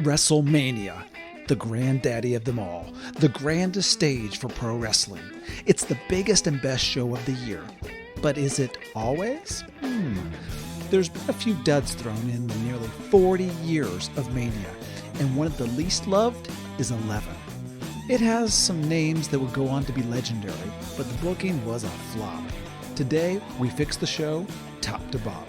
WrestleMania, the granddaddy of them all, the grandest stage for pro wrestling. It's the biggest and best show of the year. But is it always? There's been a few duds thrown in the nearly 40 years of Mania, and one of the least loved is 11. It has some names that would go on to be legendary, but the booking was a flop. Today, we fix the show top to bottom.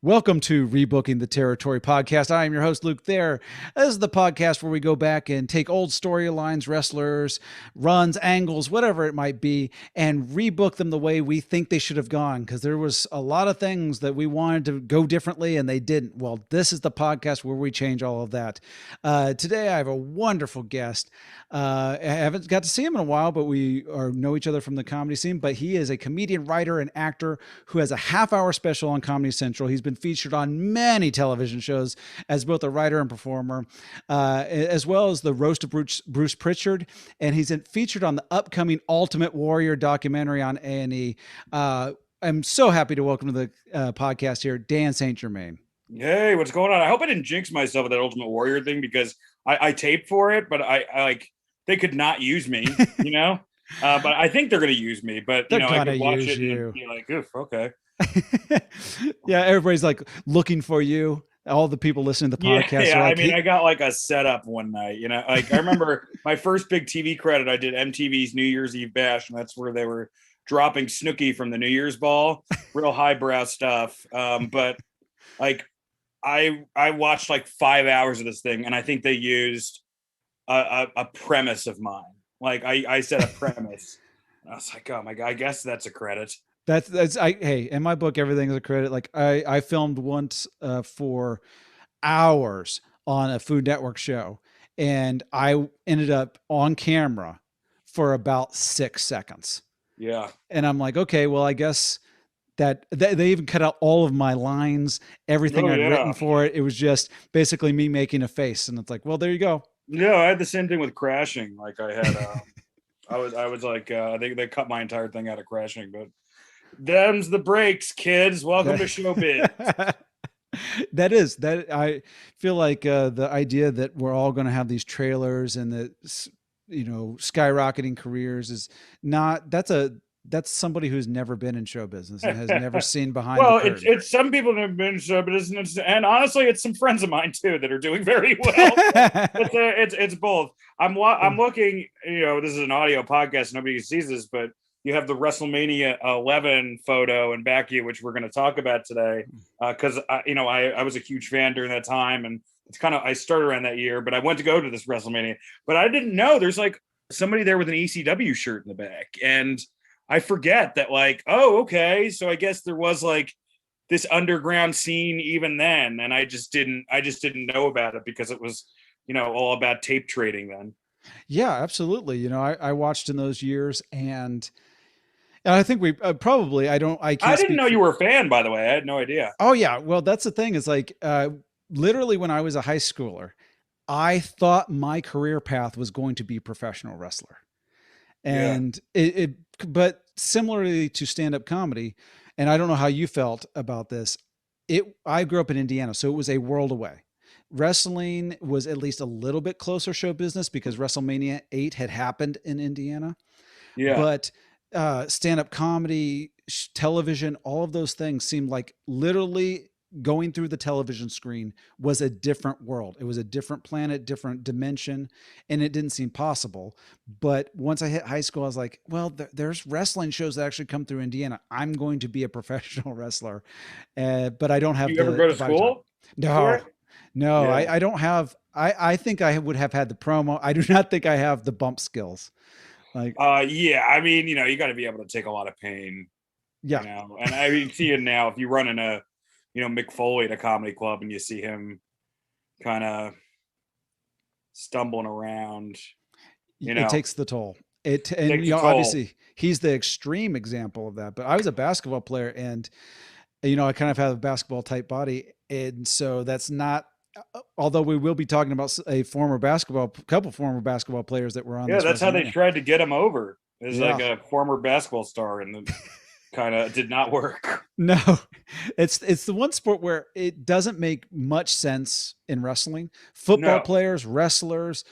Welcome to Rebooking the Territory podcast. I am your host, Luke Thayer. This is the podcast where we go back and take old storylines, wrestlers, runs, angles, whatever it might be, and rebook them the way we think they should have gone, because there was a lot of things that we wanted to go differently and they didn't. Well, this is the podcast where we change all of that. Today, I have a wonderful guest. I haven't got to see him in a while, but we know each other from the comedy scene. But he is a comedian, writer, and actor who has a half-hour special on Comedy Central. He's been featured on many television shows as both a writer and performer, as well as the Roast of Bruce Pritchard, and he's featured on the upcoming Ultimate Warrior documentary on A&E. I'm so happy to welcome to the podcast here, Dan St. Germain. Hey, what's going on? I hope I didn't jinx myself with that Ultimate Warrior thing, because I taped for it, but I like, they could not use me, you know? But I think they're going to use me, but you know, I could watch it and be like, oof, okay. Yeah, everybody's like looking for you. All the people listening to the podcast. Yeah, like, I mean, I got like a setup one night, you know, like I remember my first big TV credit, I did MTV's New Year's Eve Bash, and that's where they were dropping Snooki from the New Year's Ball, real highbrow stuff. But like I watched like 5 hours of this thing, and I think they used a premise of mine. Like I said a premise. I was like, oh my God, I guess that's a credit. Hey, in my book, everything is a credit. Like I filmed once for hours on a Food Network show, and I ended up on camera for about 6 seconds. Yeah. And I'm like, okay, well, I guess that they even cut out all of my lines, everything I'd written for it. It was just basically me making a face. And it's like, well, there you go. No, I had the same thing with Crashing. Like I had, I was like, they cut my entire thing out of Crashing, but them's the breaks, kids. Welcome to showbiz. That I feel like the idea that we're all going to have these trailers and that, you know, skyrocketing careers is not, that's somebody who's never been in show business and has never seen behind the curtain. It's some people that have been in show business, and honestly, it's some friends of mine too that are doing very well. It's both. I'm looking, you know, this is an audio podcast, nobody sees this, but you have the WrestleMania 11 photo in back of you, which we're going to talk about today, because I was a huge fan during that time, and it's kind of, I started around that year, but I went to go to this WrestleMania, but I didn't know there's like somebody there with an ECW shirt in the back, and I forget that, like, oh, okay, so I guess there was like this underground scene even then, and I just didn't know about it because it was, you know, all about tape trading then. Yeah, absolutely. You know, I watched in those years, and I think we I didn't know you were a fan, by the way. I had no idea. Oh yeah. Well, that's the thing is like, literally when I was a high schooler, I thought my career path was going to be professional wrestler. And but similarly to stand-up comedy, and I don't know how you felt about this, I grew up in Indiana, so it was a world away. Wrestling was at least a little bit closer show business because WrestleMania 8 had happened in Indiana. Yeah. But stand-up comedy, television, all of those things seemed like literally going through the television screen was a different world. It was a different planet, different dimension, and it didn't seem possible. But once I hit high school, I was like, well, there's wrestling shows that actually come through Indiana. I'm going to be a professional wrestler. But I don't have you ever go to school? No, yeah. I don't have, I think I would have had the promo. I do not think I have the bump skills. Like, yeah, I mean, you know, you got to be able to take a lot of pain. Yeah. You know? And I mean, see it now, if you run in a, you know, Mick Foley at a comedy club and you see him kind of stumbling around, you know, it takes the toll. And you know, obviously he's the extreme example of that, but I was a basketball player, and, you know, I kind of have a basketball type body. And so that's not, although we will be talking about a couple former basketball players that were on. Yeah. That's how they tried to get him over. As like a former basketball star in the kind of did not work. No, it's the one sport where it doesn't make much sense in wrestling. Football No. players, wrestlers,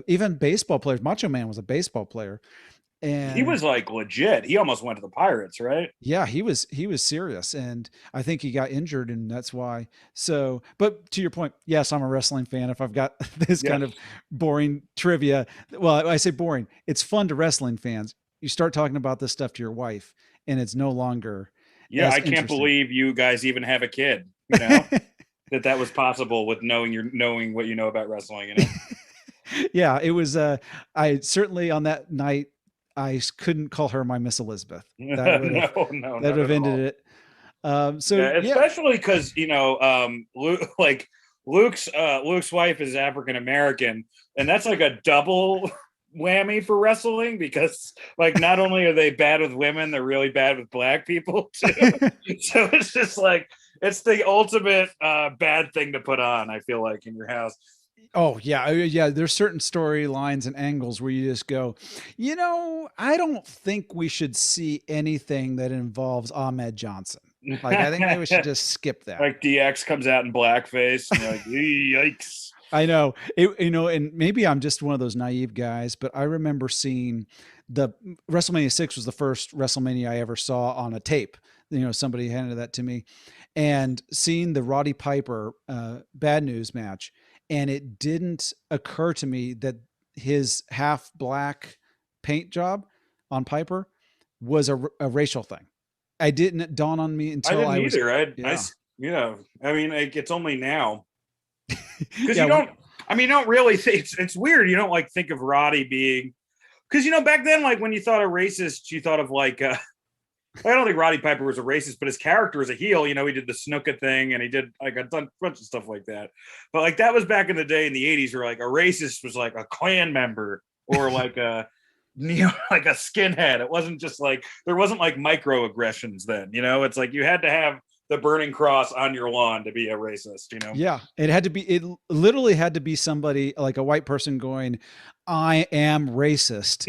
even baseball players. Macho Man was a baseball player, He and was like legit. He almost went to the Pirates, right? yeah, he was serious, and I think he got injured, and that's why. So, but to your point, yes, I'm a wrestling fan. If I've got this Yes. kind of boring trivia, well, I say boring. It's fun to wrestling fans. You start talking about this stuff to your wife, and it's no longer Yeah, as I can't interesting. believe you guys even have a kid, you know? that was possible with knowing what you know about wrestling, you know? Yeah, it was. I certainly on that night, I couldn't call her my Miss Elizabeth. That would have No, that would not have at ended all. it. So Yeah, yeah, especially because Luke's wife is African American, and that's like a double whammy for wrestling because like not only are they bad with women, they're really bad with black people too. So it's just like it's the ultimate bad thing to put on. I feel like in your house. oh yeah, yeah. There's certain storylines and angles where you just go, I don't think we should see anything that involves Ahmed Johnson. Like, I think maybe we should just skip that. Like DX comes out in blackface, and you're like, yikes. I know and maybe I'm just one of those naive guys, but I remember seeing the WrestleMania 6 was the first WrestleMania I ever saw on a tape. Somebody handed that to me, and seeing the Roddy Piper Bad News match, and it didn't occur to me that his half black paint job on Piper was a racial thing. I didn't dawn on me I until didn't I was, either. yeah, I mean, like, it's only now because yeah, you don't really think it's weird. You don't like think of Roddy being because back then, like when you thought of racist, you thought of like I don't think Roddy Piper was a racist, but his character was a heel. He did the Snuka thing and he did like a bunch of stuff like that. But like that was back in the day in the 80s where like a racist was like a Klan member or like a like a skinhead. It wasn't just like there wasn't like microaggressions then, it's like you had to have the burning cross on your lawn to be a racist, Yeah, it literally had to be somebody like a white person going, I am racist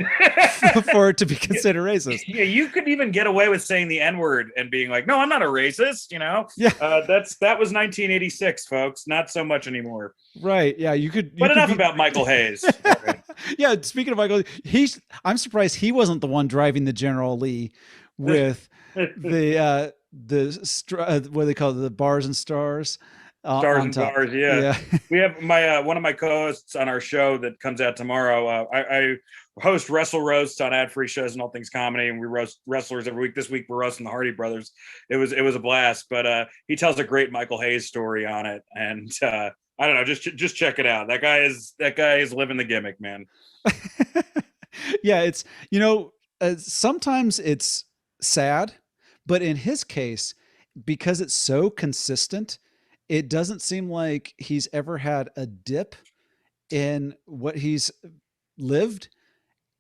for it to be considered racist. Yeah, you could even get away with saying the N-word and being like, no, I'm not a racist, Yeah. That was 1986, folks. Not so much anymore. Right. Yeah. But enough about Michael Hayes. Yeah. Speaking of Michael, I'm surprised he wasn't the one driving the General Lee with the what do they call it? The bars and stars. Stars On and top. bars, yeah. We have my one of my co-hosts on our show that comes out tomorrow. I host Wrestle Roasts on ad-free shows and all things comedy, and we roast wrestlers every week. This week we're roasting the Hardy Brothers. It was a blast, but he tells a great Michael Hayes story on it, and I don't know, just check it out. That guy is living the gimmick, man. Yeah, it's sometimes it's sad, but in his case, because it's so consistent, it doesn't seem like he's ever had a dip in what he's lived.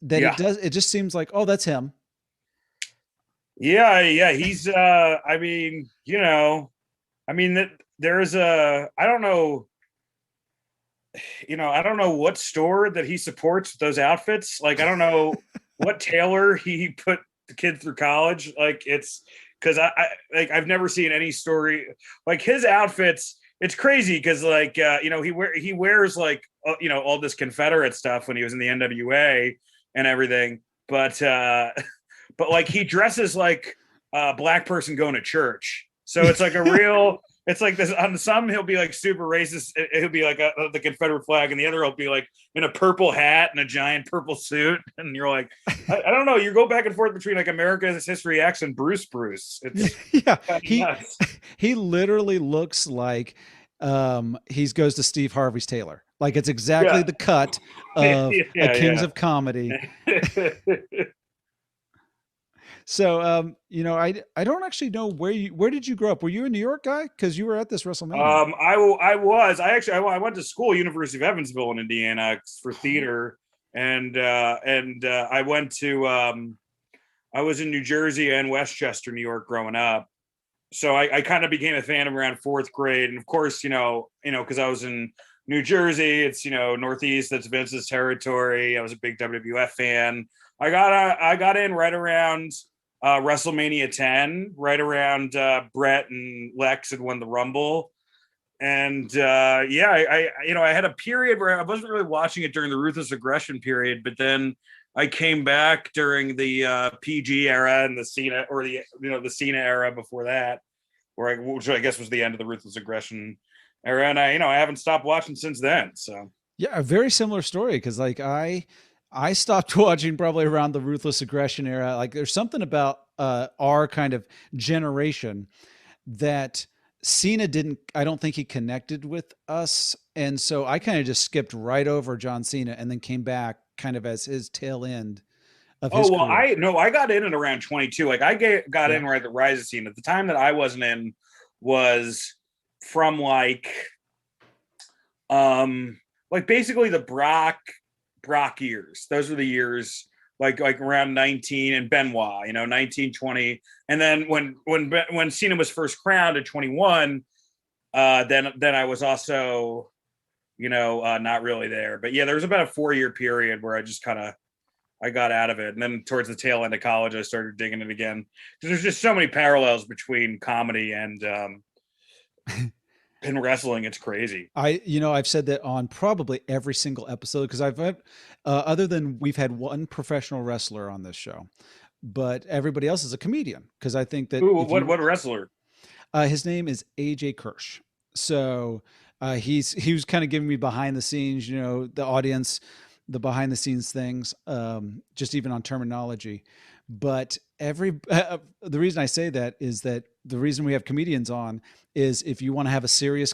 That Yeah. it just seems like, oh, that's him. Yeah. He's I mean, that there's I don't know, I don't know what store that he supports with those outfits. Like, I don't know what tailor he put the kid through college. Like, it's because I've never seen any story like his outfits. It's crazy because like he wears like all this Confederate stuff when he was in the NWA and everything, but like he dresses like a black person going to church. So it's like a real. It's like this on some he'll be like super racist. He'll be like the Confederate flag, and the other he'll be like in a purple hat and a giant purple suit. And you're like, I don't know. You go back and forth between like America's History X and Bruce. It's yeah. He literally looks like he goes to Steve Harvey's tailor. Like it's exactly the cut of a Kings of Comedy. So, I don't actually know where did you grow up? Were you a New York guy? Because you were at this WrestleMania. I went to school, University of Evansville in Indiana for theater, and I went to I was in New Jersey and Westchester, New York, growing up. So I kind of became a fan of around fourth grade, and of course, because I was in New Jersey, it's Northeast, that's Vince's territory. I was a big WWF fan. I got in right around WrestleMania 10, right around Brett and Lex had won the Rumble. And yeah, I had a period where I wasn't really watching it during the Ruthless Aggression period, but then I came back during the PG era and the Cena, or the Cena era before that, which I guess was the end of the Ruthless Aggression era, and I haven't stopped watching since then. So Yeah, a very similar story because like I stopped watching probably around the Ruthless Aggression era. Like there's something about our kind of generation that Cena didn't, I don't think he connected with us. And so I kind of just skipped right over John Cena and then came back kind of as his tail end of his oh well, career. I got in at around 22. Like got Yeah. in right at the Rise of Cena. At the time that I wasn't in was from like basically the Brock years. Those were the years like around 19 and Benoit, 19, 20. And then when Cena was first crowned at 21, then I was also, not really there. But yeah, there was about a 4-year period where I got out of it. And then towards the tail end of college, I started digging it again. Because there's just so many parallels between comedy and in wrestling. It's crazy. I've said that on probably every single episode because I've had, other than we've had one professional wrestler on this show, but everybody else is a comedian. Because I think that Ooh, what wrestler? his name is AJ Kirsch. So he was kind of giving me behind the scenes, the audience, the behind the scenes things, just even on terminology. But the reason I say that is that the reason we have comedians on is if you want to have a serious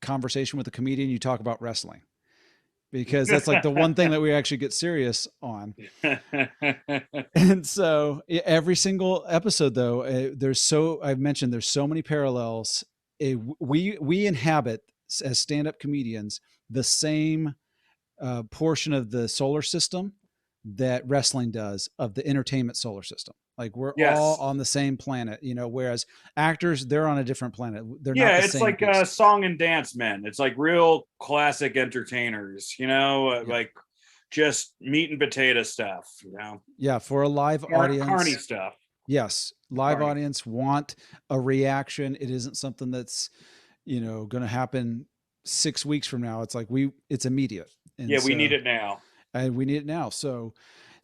conversation with a comedian, you talk about wrestling because that's like the one thing that we actually get serious on. And so every single episode though, I've mentioned there's so many parallels. We inhabit as stand-up comedians the same portion of the solar system that wrestling does of the entertainment solar system. Like we're all Yes. on the same planet, whereas actors, they're on a different planet. They're not Yeah, the it's same. like song and dance men. It's like real classic entertainers, Yeah. like just meat and potato stuff, Yeah. For a live audience. Carny stuff. Yes. Live Carny. audience want a reaction. It isn't something that's, going to happen 6 weeks from now. It's like it's immediate. And yeah, we need it now. And we need it now. So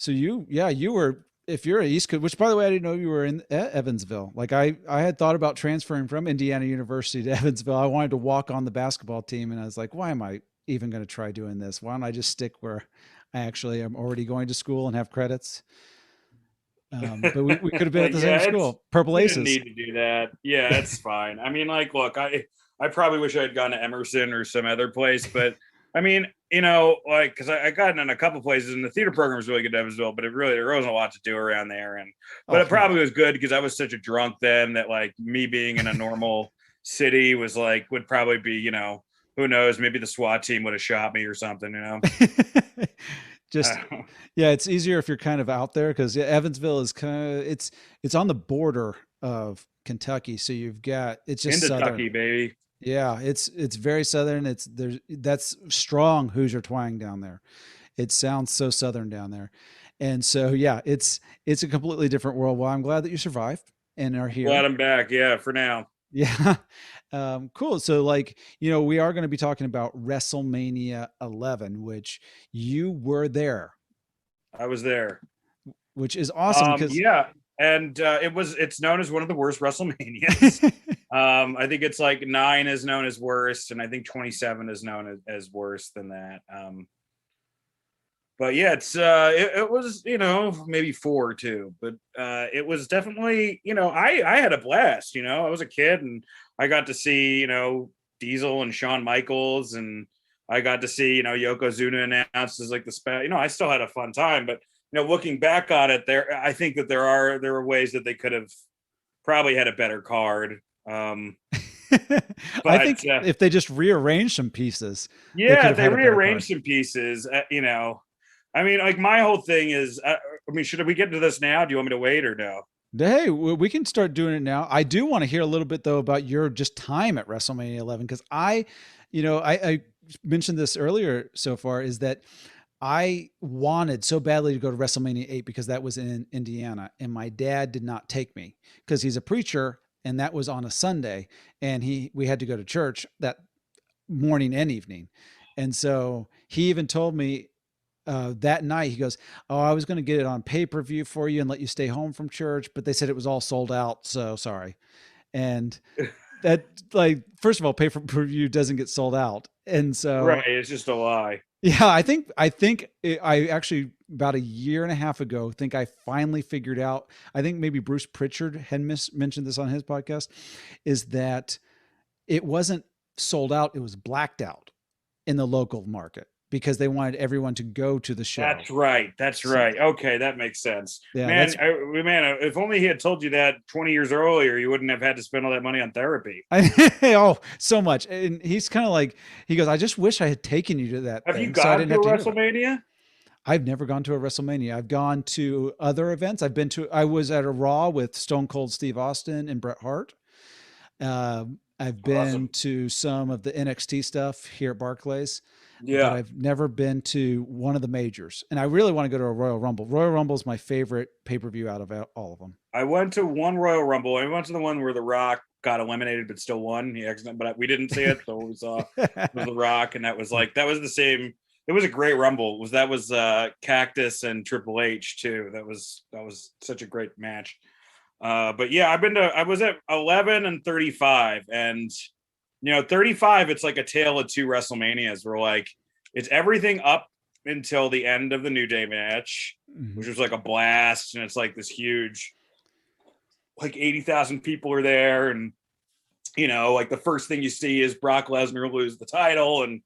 you were, if you're at East Coast, which by the way, I didn't know you were in Evansville. Like I had thought about transferring from Indiana University to Evansville. I wanted to walk on the basketball team. And I was like, why am I even going to try doing this? Why don't I just stick where I actually am already going to school and have credits? But we could have been at the same school. Purple Aces. Didn't need to do that. Yeah, it's fine. I mean, like, look, I probably wish I had gone to Emerson or some other place, but I mean, because I got in a couple places and the theater program was really good at Evansville, but there wasn't a lot to do around there. But it probably was good because I was such a drunk then that like me being in a normal city was like, would probably be, who knows, maybe the SWAT team would have shot me or something, Yeah, it's easier if you're kind of out there because Evansville is kind of, it's on the border of Kentucky. So it's just in southern. Kentucky, baby. Yeah, it's very southern. That's strong Hoosier twang down there. It sounds so southern down there. And so yeah, it's a completely different world. Well, I'm glad that you survived and are here. Glad I'm back. Yeah, for now. Yeah. Cool. So like, we are going to be talking about WrestleMania 11, which you were there. I was there. Which is awesome because yeah. And it's known as one of the worst WrestleManias. I think it's like 9 is known as worst, and I think 27 is known as worse than that. But yeah, it was maybe 4 too, but it was definitely I had a blast. I was a kid and I got to see Diesel and Shawn Michaels, and I got to see Yokozuna announced as like the special. I still had a fun time, but looking back on it, I think that there were ways that they could have probably had a better card. I think if they just rearrange some pieces, they rearranged some pieces. I mean, like my whole thing is, should we get into this now? Do you want me to wait or no? Hey, we can start doing it now. I do want to hear a little bit though about your just time at WrestleMania 11 because I mentioned this earlier so far is that I wanted so badly to go to WrestleMania 8 because that was in Indiana, and my dad did not take me because he's a preacher, and that was on a Sunday, and we had to go to church that morning and evening. And so he even told me that night, he goes, "Oh, I was going to get it on pay-per-view for you and let you stay home from church, but they said it was all sold out, so sorry." And that, like, first of all, pay-per-view doesn't get sold out. And Right. so It's just a lie. yeah, I actually about a year and a half ago think I finally figured out. I think maybe Bruce Pritchard had mentioned this on his podcast, is that it wasn't sold out; it was blacked out in the local market because they wanted everyone to go to the show. That's right. That's So right. Okay, that makes sense. yeah, Man, that's man, if only he had told you that 20 years earlier, you wouldn't have had to spend all that money on therapy. oh, so much. And he's kind of like, he goes, "I just wish I had taken you to that Have you thing so I gone didn't to a have to hear about it." WrestleMania? I've never gone to a WrestleMania. I've gone to other events. I was at a Raw with Stone Cold Steve Austin and Bret Hart. I've been Awesome. to some of the NXT stuff here at Barclays, but Yeah. I've never been to one of the majors. And I really want to go to a Royal Rumble. Royal Rumble is my favorite pay-per-view out of all of them. I went to one Royal Rumble. I went to the one where The Rock got eliminated but still won. He accident, but we didn't see it, so we saw it was The Rock, and that was the same. It was a great Rumble. That was Cactus and Triple H too. That was such a great match. But yeah, I was at 11 and 35, and 35, it's like a tale of two WrestleManias where like it's everything up until the end of the New Day match, Mhm. which was like a blast, and it's like this huge, like 80,000 people are there, and like the first thing you see is Brock Lesnar lose the title, and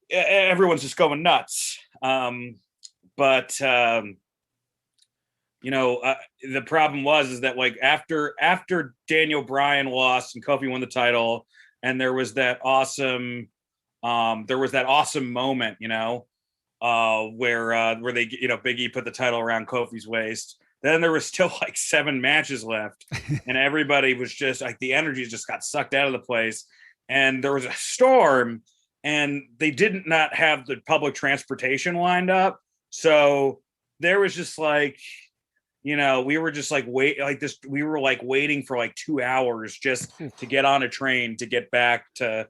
everyone's just going nuts. But the problem is that like after Daniel Bryan lost and Kofi won the title, and there was that awesome moment, where they Big E put the title around Kofi's waist. Then there was still like 7 matches left, and everybody was just like the energy just got sucked out of the place, and there was a storm, and they did not have the public transportation lined up, so there was just like we were just like we were like waiting for like 2 hours just to get on a train to get back to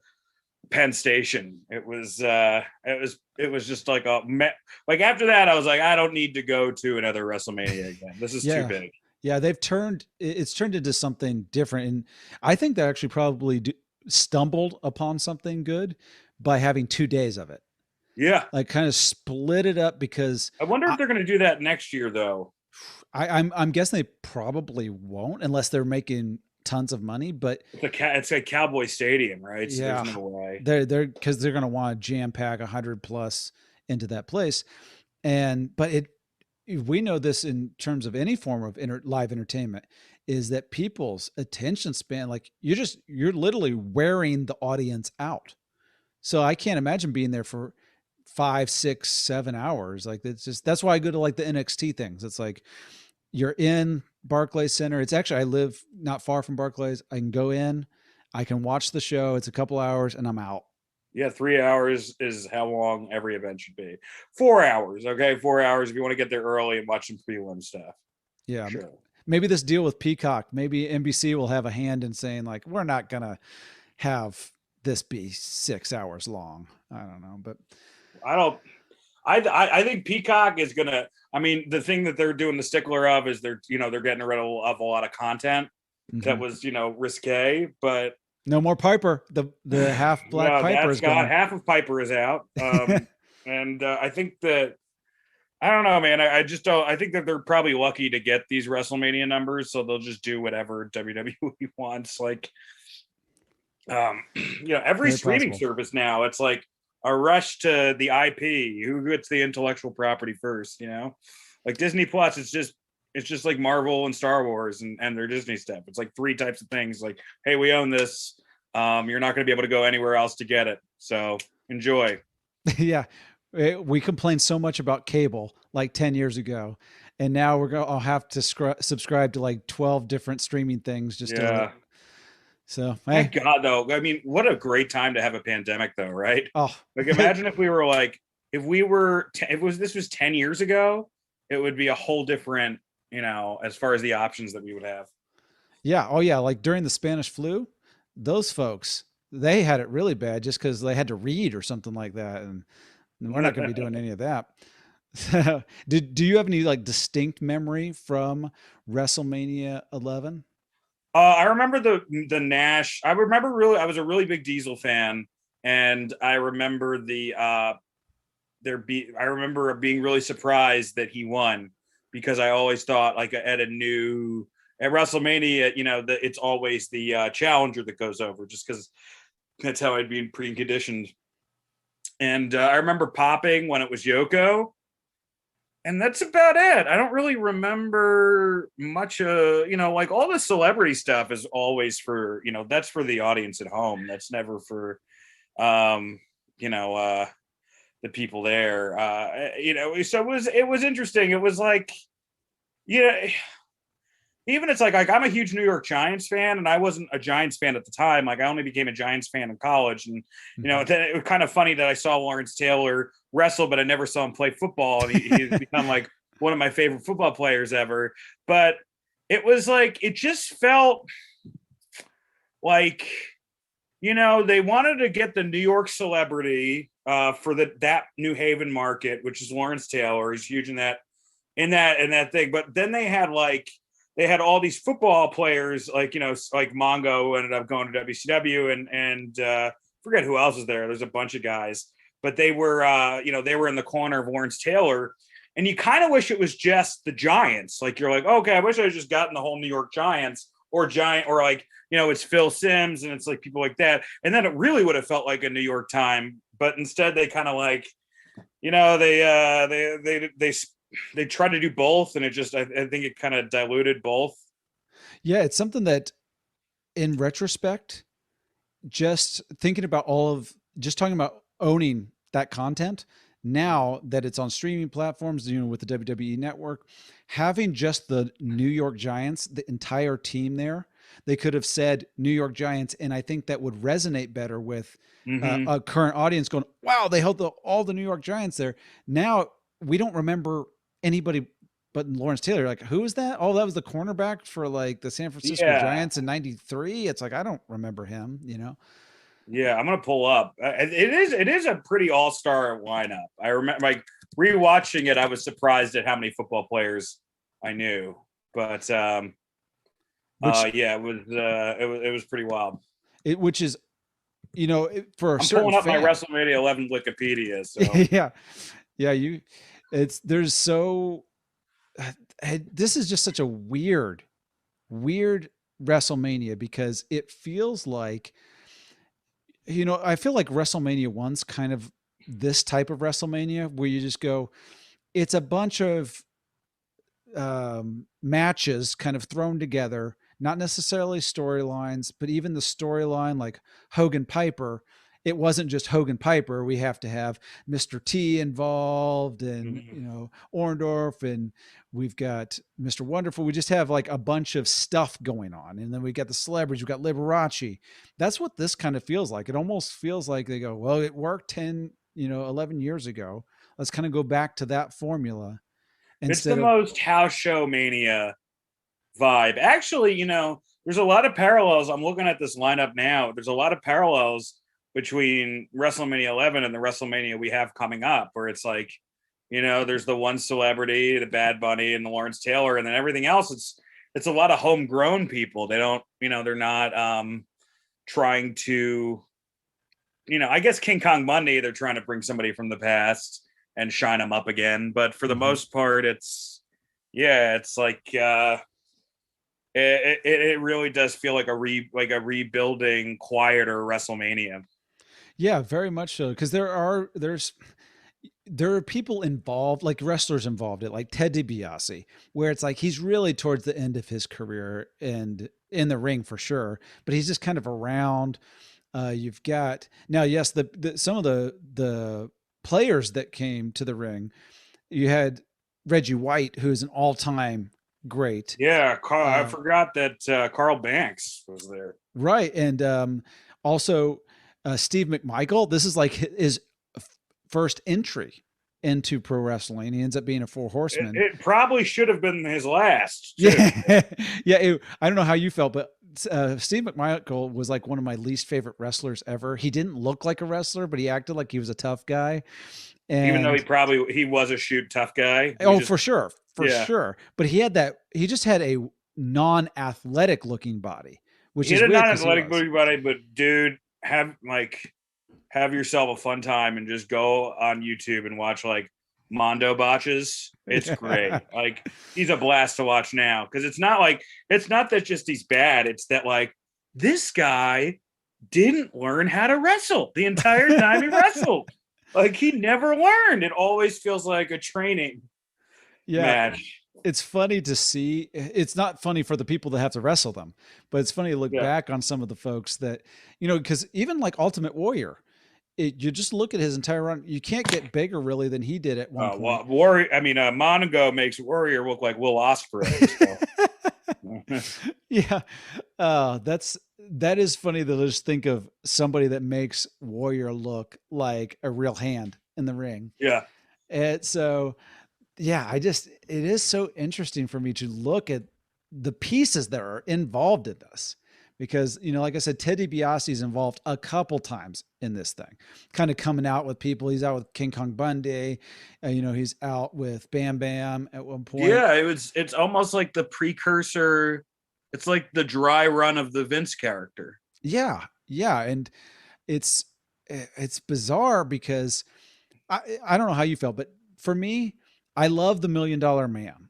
Penn Station. It was just like like after that I was like, I don't need to go to another WrestleMania again. This is too Yeah. big. Yeah. It's turned into something different. And I think they actually probably stumbled upon something good by having 2 days of it. Yeah. Like kind of split it up because I wonder if they're going to do that next year though. I'm guessing they probably won't unless they're making tons of money, but it's like Cowboy Stadium, right? So yeah, there's no way. because they're going to want to jam pack 100 plus into that place. But we know this in terms of any form of live entertainment, is that people's attention span, like you're literally wearing the audience out. So I can't imagine being there for 5, 6, 7 hours. Like that's why I go to like the NXT things. It's like you're in Barclays Center. It's actually, I live not far from Barclays. I can go in, I can watch the show. It's a couple hours and I'm out. Yeah, 3 hours is how long every event should be. 4 hours, okay? 4 hours if you want to get there early and watch some prelim stuff. Yeah. Sure. Maybe this deal with Peacock, maybe NBC will have a hand in saying like, we're not going to have this be 6 hours long. I don't know, but I think Peacock is gonna. I mean, the thing that they're doing the stickler of is they're getting rid of a lot of content that was risque, but no more Piper. The half black Piper is gone. Half of Piper is out, and I think that I don't know, man. I just don't. I think that they're probably lucky to get these WrestleMania numbers, so they'll just do whatever WWE wants. Like, every streaming service now, it's like a rush to the IP. Who gets the intellectual property first? Like Disney Plus, it's just like Marvel and Star Wars and their Disney stuff. It's like 3 types of things. Like, hey, we own this. You're not going to be able to go anywhere else to get it. So enjoy. Yeah. We complained so much about cable like 10 years ago. And now I'll have to subscribe to like 12 different streaming things just to. So thank God though. I mean, what a great time to have a pandemic though, right? Oh, like imagine if we were like if we were, this was 10 years ago, it would be a whole different, as far as the options that we would have. Yeah. Oh yeah. Like during the Spanish flu, those folks, they had it really bad just because they had to read or something like that. And we're not going to be doing any of that. Do you have any like distinct memory from WrestleMania 11? I remember the Nash. I was a really big Diesel fan, and I remember I remember being really surprised that he won, because I always thought like at WrestleMania, it's always the challenger that goes over, just because that's how I'd been pre-conditioned. And I remember popping when it was Yoko, and that's about it. I don't really remember much. Like all the celebrity stuff is always for, that's for the audience at home. That's never for, the people there. So it was interesting. It was like, even it's like I'm a huge New York Giants fan, and I wasn't a Giants fan at the time. Like I only became a Giants fan in college, and then it was kind of funny that I saw Lawrence Taylor wrestle, but I never saw him play football, and he's become like one of my favorite football players ever. But it was like, it just felt like, they wanted to get the New York celebrity for that New Haven market, which is Lawrence Taylor. He's huge in that thing. But then they had all these football players, like like Mongo ended up going to WCW, and forget who else is there. There's a bunch of guys, but they were they were in the corner of Lawrence Taylor, and you kind of wish it was just the Giants. Like you're like, okay, I wish I had just gotten the whole New York Giants or like it's Phil Simms and it's like people like that, and then it really would have felt like a New York time. But instead, they kind of like, they tried to do both, and it just I think it kind of diluted both. Yeah, it's something that in retrospect, just thinking about just talking about owning that content, now that it's on streaming platforms, with the WWE network, having just the New York Giants, the entire team there, they could have said New York Giants, and I think that would resonate better with a current audience going, wow, they held all the New York Giants there. Now we don't remember anybody but Lawrence Taylor. Like, who is that? Oh, that was the cornerback for like the San Francisco Giants in '93. It's like, I don't remember him, Yeah, I'm gonna pull up. It is a pretty all-star lineup. I remember like rewatching it, I was surprised at how many football players I knew. But yeah, it was pretty wild. Which is, for I'm pulling up my WrestleMania 11 Wikipedia. So this is just such a weird WrestleMania, because it feels like, I feel like WrestleMania 1's kind of this type of WrestleMania where you just go, it's a bunch of matches kind of thrown together, not necessarily storylines, but even the storyline like Hogan Piper, it wasn't just Hogan Piper. We have to have Mr. T involved, and Orndorff, and we've got Mr. Wonderful. We just have like a bunch of stuff going on, and then we got the celebrities. We got Liberace. That's what this kind of feels like. It almost feels like they go, well, it worked 11 years ago. Let's kind of go back to that formula. It's the most house show mania vibe. Actually, there's a lot of parallels. I'm looking at this lineup now. There's a lot of parallels between WrestleMania 11 and the WrestleMania we have coming up, where it's like, there's the one celebrity, the Bad Bunny and the Lawrence Taylor, and then everything else. It's a lot of homegrown people. They don't, they're not trying to, I guess King Kong Monday, they're trying to bring somebody from the past and shine them up again. But for the most part, it's like, it really does feel like a rebuilding, quieter WrestleMania. Yeah, very much so. Because there are people involved, like wrestlers involved, like Ted DiBiase, where it's like he's really towards the end of his career and in the ring for sure, but he's just kind of around. You've got now, yes, some of the players that came to the ring. You had Reggie White, who's an all-time great. Yeah, I forgot that Carl Banks was there. Right, and also Steve McMichael. This is like his first entry into pro wrestling. He ends up being a four horseman. It probably should have been his last. Too. Yeah. Yeah. I don't know how you felt, but Steve McMichael was like one of my least favorite wrestlers ever. He didn't look like a wrestler, but he acted like he was a tough guy. And even though he was a shoot tough guy. For sure. For sure. But he just had a non-athletic looking body, which he is had a weird non-athletic body, but dude, have yourself a fun time and just go on YouTube and watch like Mondo botches. It's great. Like he's a blast to watch now because it's not that just he's bad. It's that like this guy didn't learn how to wrestle the entire time he wrestled. Like he never learned. It always feels like a training match. It's funny to see. It's not funny for the people that have to wrestle them, but it's funny to look back on some of the folks that, because even like Ultimate Warrior, you just look at his entire run. You can't get bigger really than he did at one point. Warrior. I mean, Mongo makes Warrior look like Will Ospreay. So. Yeah. That is funny to just think of somebody that makes Warrior look like a real hand in the ring. Yeah. And so, yeah, it is so interesting for me to look at the pieces that are involved in this because, like I said, Ted DiBiase is involved a couple times in this thing, kind of coming out with people. He's out with King Kong Bundy. He's out with Bam Bam at one point. Yeah. It's almost like the precursor. It's like the dry run of the Vince character. Yeah. Yeah. And it's bizarre because I don't know how you felt, but for me, I love the $1 Million Man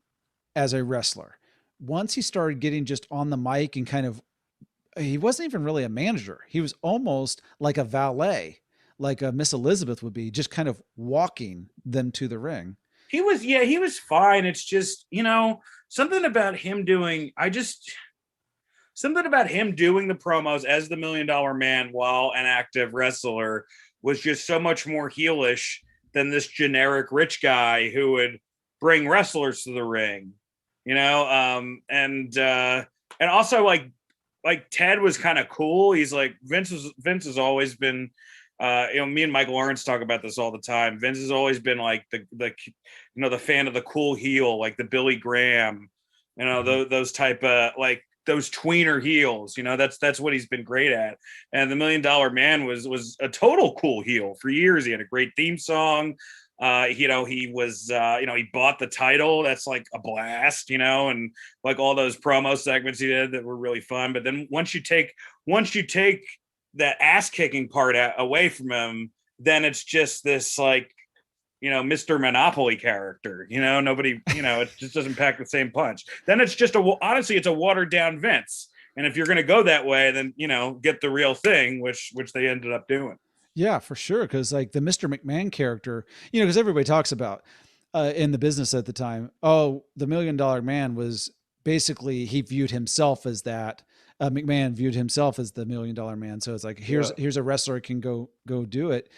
as a wrestler. Once he started getting just on the mic and he wasn't even really a manager. He was almost like a valet, like a Miss Elizabeth would be, just kind of walking them to the ring. He was fine. It's just, something about him doing the promos as the $1 Million Man while an active wrestler was just so much more heelish than this generic rich guy who would bring wrestlers to the ring, and also like Ted was kind of cool. He's like, Vince has always been, me and Mike Lawrence talk about this all the time. Vince has always been like the fan of the cool heel, like the Billy Graham, those type of like, those tweener heels, that's what he's been great at. And the $1 Million Man was a total cool heel for years. He had a great theme song. He was, he bought the title. That's like a blast, and like all those promo segments he did that were really fun. But then once you take that ass kicking part away from him, then it's just this like, Mr. Monopoly character, nobody, it just doesn't pack the same punch. Then it's just honestly, it's a watered down Vince. And if you're going to go that way, then, get the real thing, which they ended up doing. Yeah, for sure. Cause like the Mr. McMahon character, cause everybody talks about, in the business at the time, the $1 Million Man was basically, he viewed himself as that. McMahon viewed himself as the $1 Million Man. So it's like, here's a wrestler who can go do it.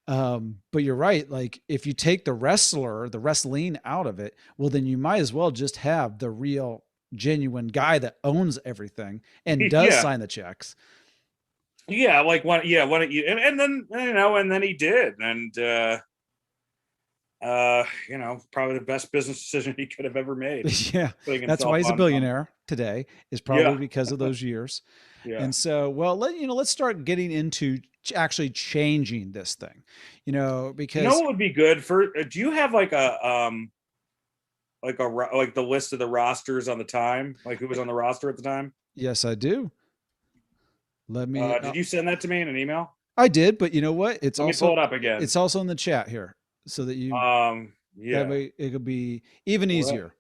But you're right. Like if you take the wrestling out of it, well, then you might as well just have the real genuine guy that owns everything and does sign the checks. Yeah. Like why don't you, and then, and then he did. And, probably the best business decision he could have ever made. Yeah. That's why he's a billionaire today, is probably because of those years. Yeah. And so, well, let's start getting into actually changing this thing, because what would be good for, do you have like the list of the rosters on the time, like who was on the roster at the time? Yes, I do. Let me, did you send that to me in an email? I did, but you know what? Let me pull it up again. It's also in the chat here so that you, that way it could be even easier.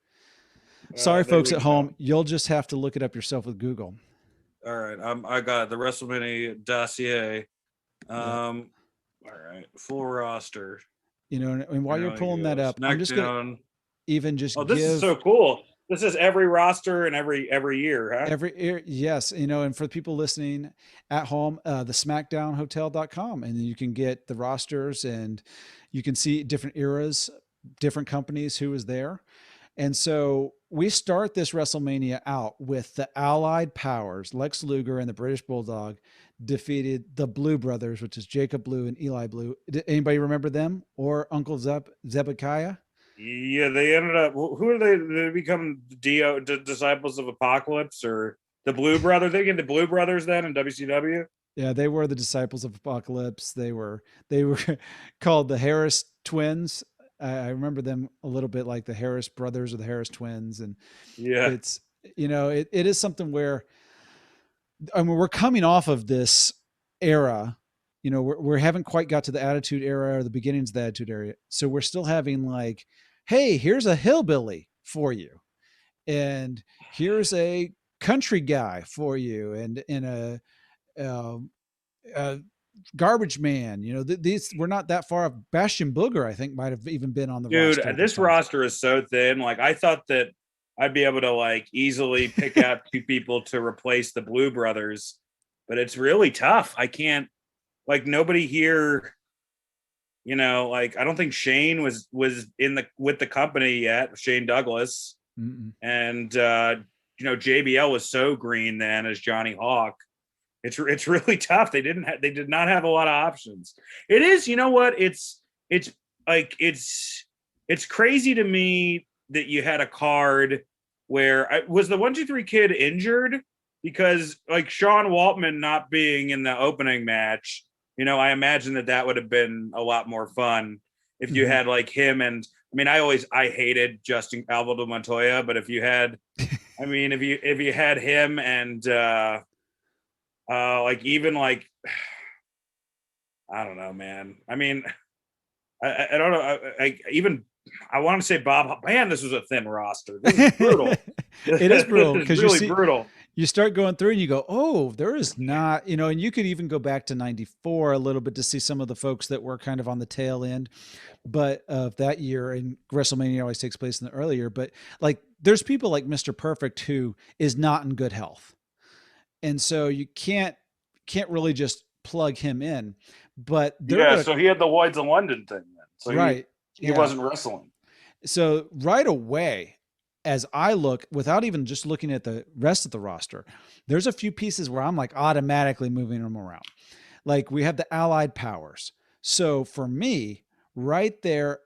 Sorry, folks at home. You'll just have to look it up yourself with Google. All right. I got the WrestleMania dossier. All right. Full roster. And while you're pulling that up, I'm just going to even just this is so cool. This is every roster and every year, huh? Every year, yes. And for people listening at home, the SmackDownHotel.com, and then you can get the rosters and you can see different eras, different companies who was there. And so we start this WrestleMania out with the Allied powers, Lex Luger and the British Bulldog, defeated the Blue Brothers, which is Jacob Blue and Eli Blue. Did anybody remember them or Uncle Zebekiah? Yeah, they ended up. Who are they? They become disciples of Apocalypse or the Blue Brothers. They get the Blue Brothers then in WCW. Yeah, they were the disciples of Apocalypse. They were called the Harris twins. I remember them a little bit like the Harris brothers or the Harris twins. And Yeah, it's, it is something where, I mean, we're coming off of this era, we haven't quite got to the Attitude Era or the beginnings of the Attitude Era. So we're still having like, hey, here's a hillbilly for you. And here's a country guy for you. And in a garbage man, these we're not that far off. Bastion Booger, I think, might have even been on the dude, roster. this roster is so thin. Like I thought that I'd be able to like easily pick out two people to replace the Blue Brothers, but it's really tough. I can't, like, nobody here, like I don't think Shane was with the company yet, Shane Douglas. Mm-mm. And JBL was so green then as Johnny Hawk. It's really tough. They did not have a lot of options. It is, you know what? It's like it's crazy to me that you had a card where was the 1-2-3 Kid injured, because like Sean Waltman not being in the opening match, I imagine that would have been a lot more fun if you had like him. And I mean, I hated Justin Alvarado Montoya, but if you had, I mean, if you had him and like even like, I don't know, man. I mean, I don't know. I want to say Bob. Man, this was a thin roster. This is brutal. It is brutal because really brutal. You start going through and you go, oh, there is not, and you could even go back to 94 a little bit to see some of the folks that were kind of on the tail end, but of that year. And WrestleMania always takes place in the early year, but like there's people like Mr. Perfect who is not in good health. And so you can't really just plug him in, but so he had the Lloyds of London thing then. So right. He wasn't wrestling. So right away, as I look, without even just looking at the rest of the roster, there's a few pieces where I'm like automatically moving them around. Like we have the Allied powers. So for me, right there,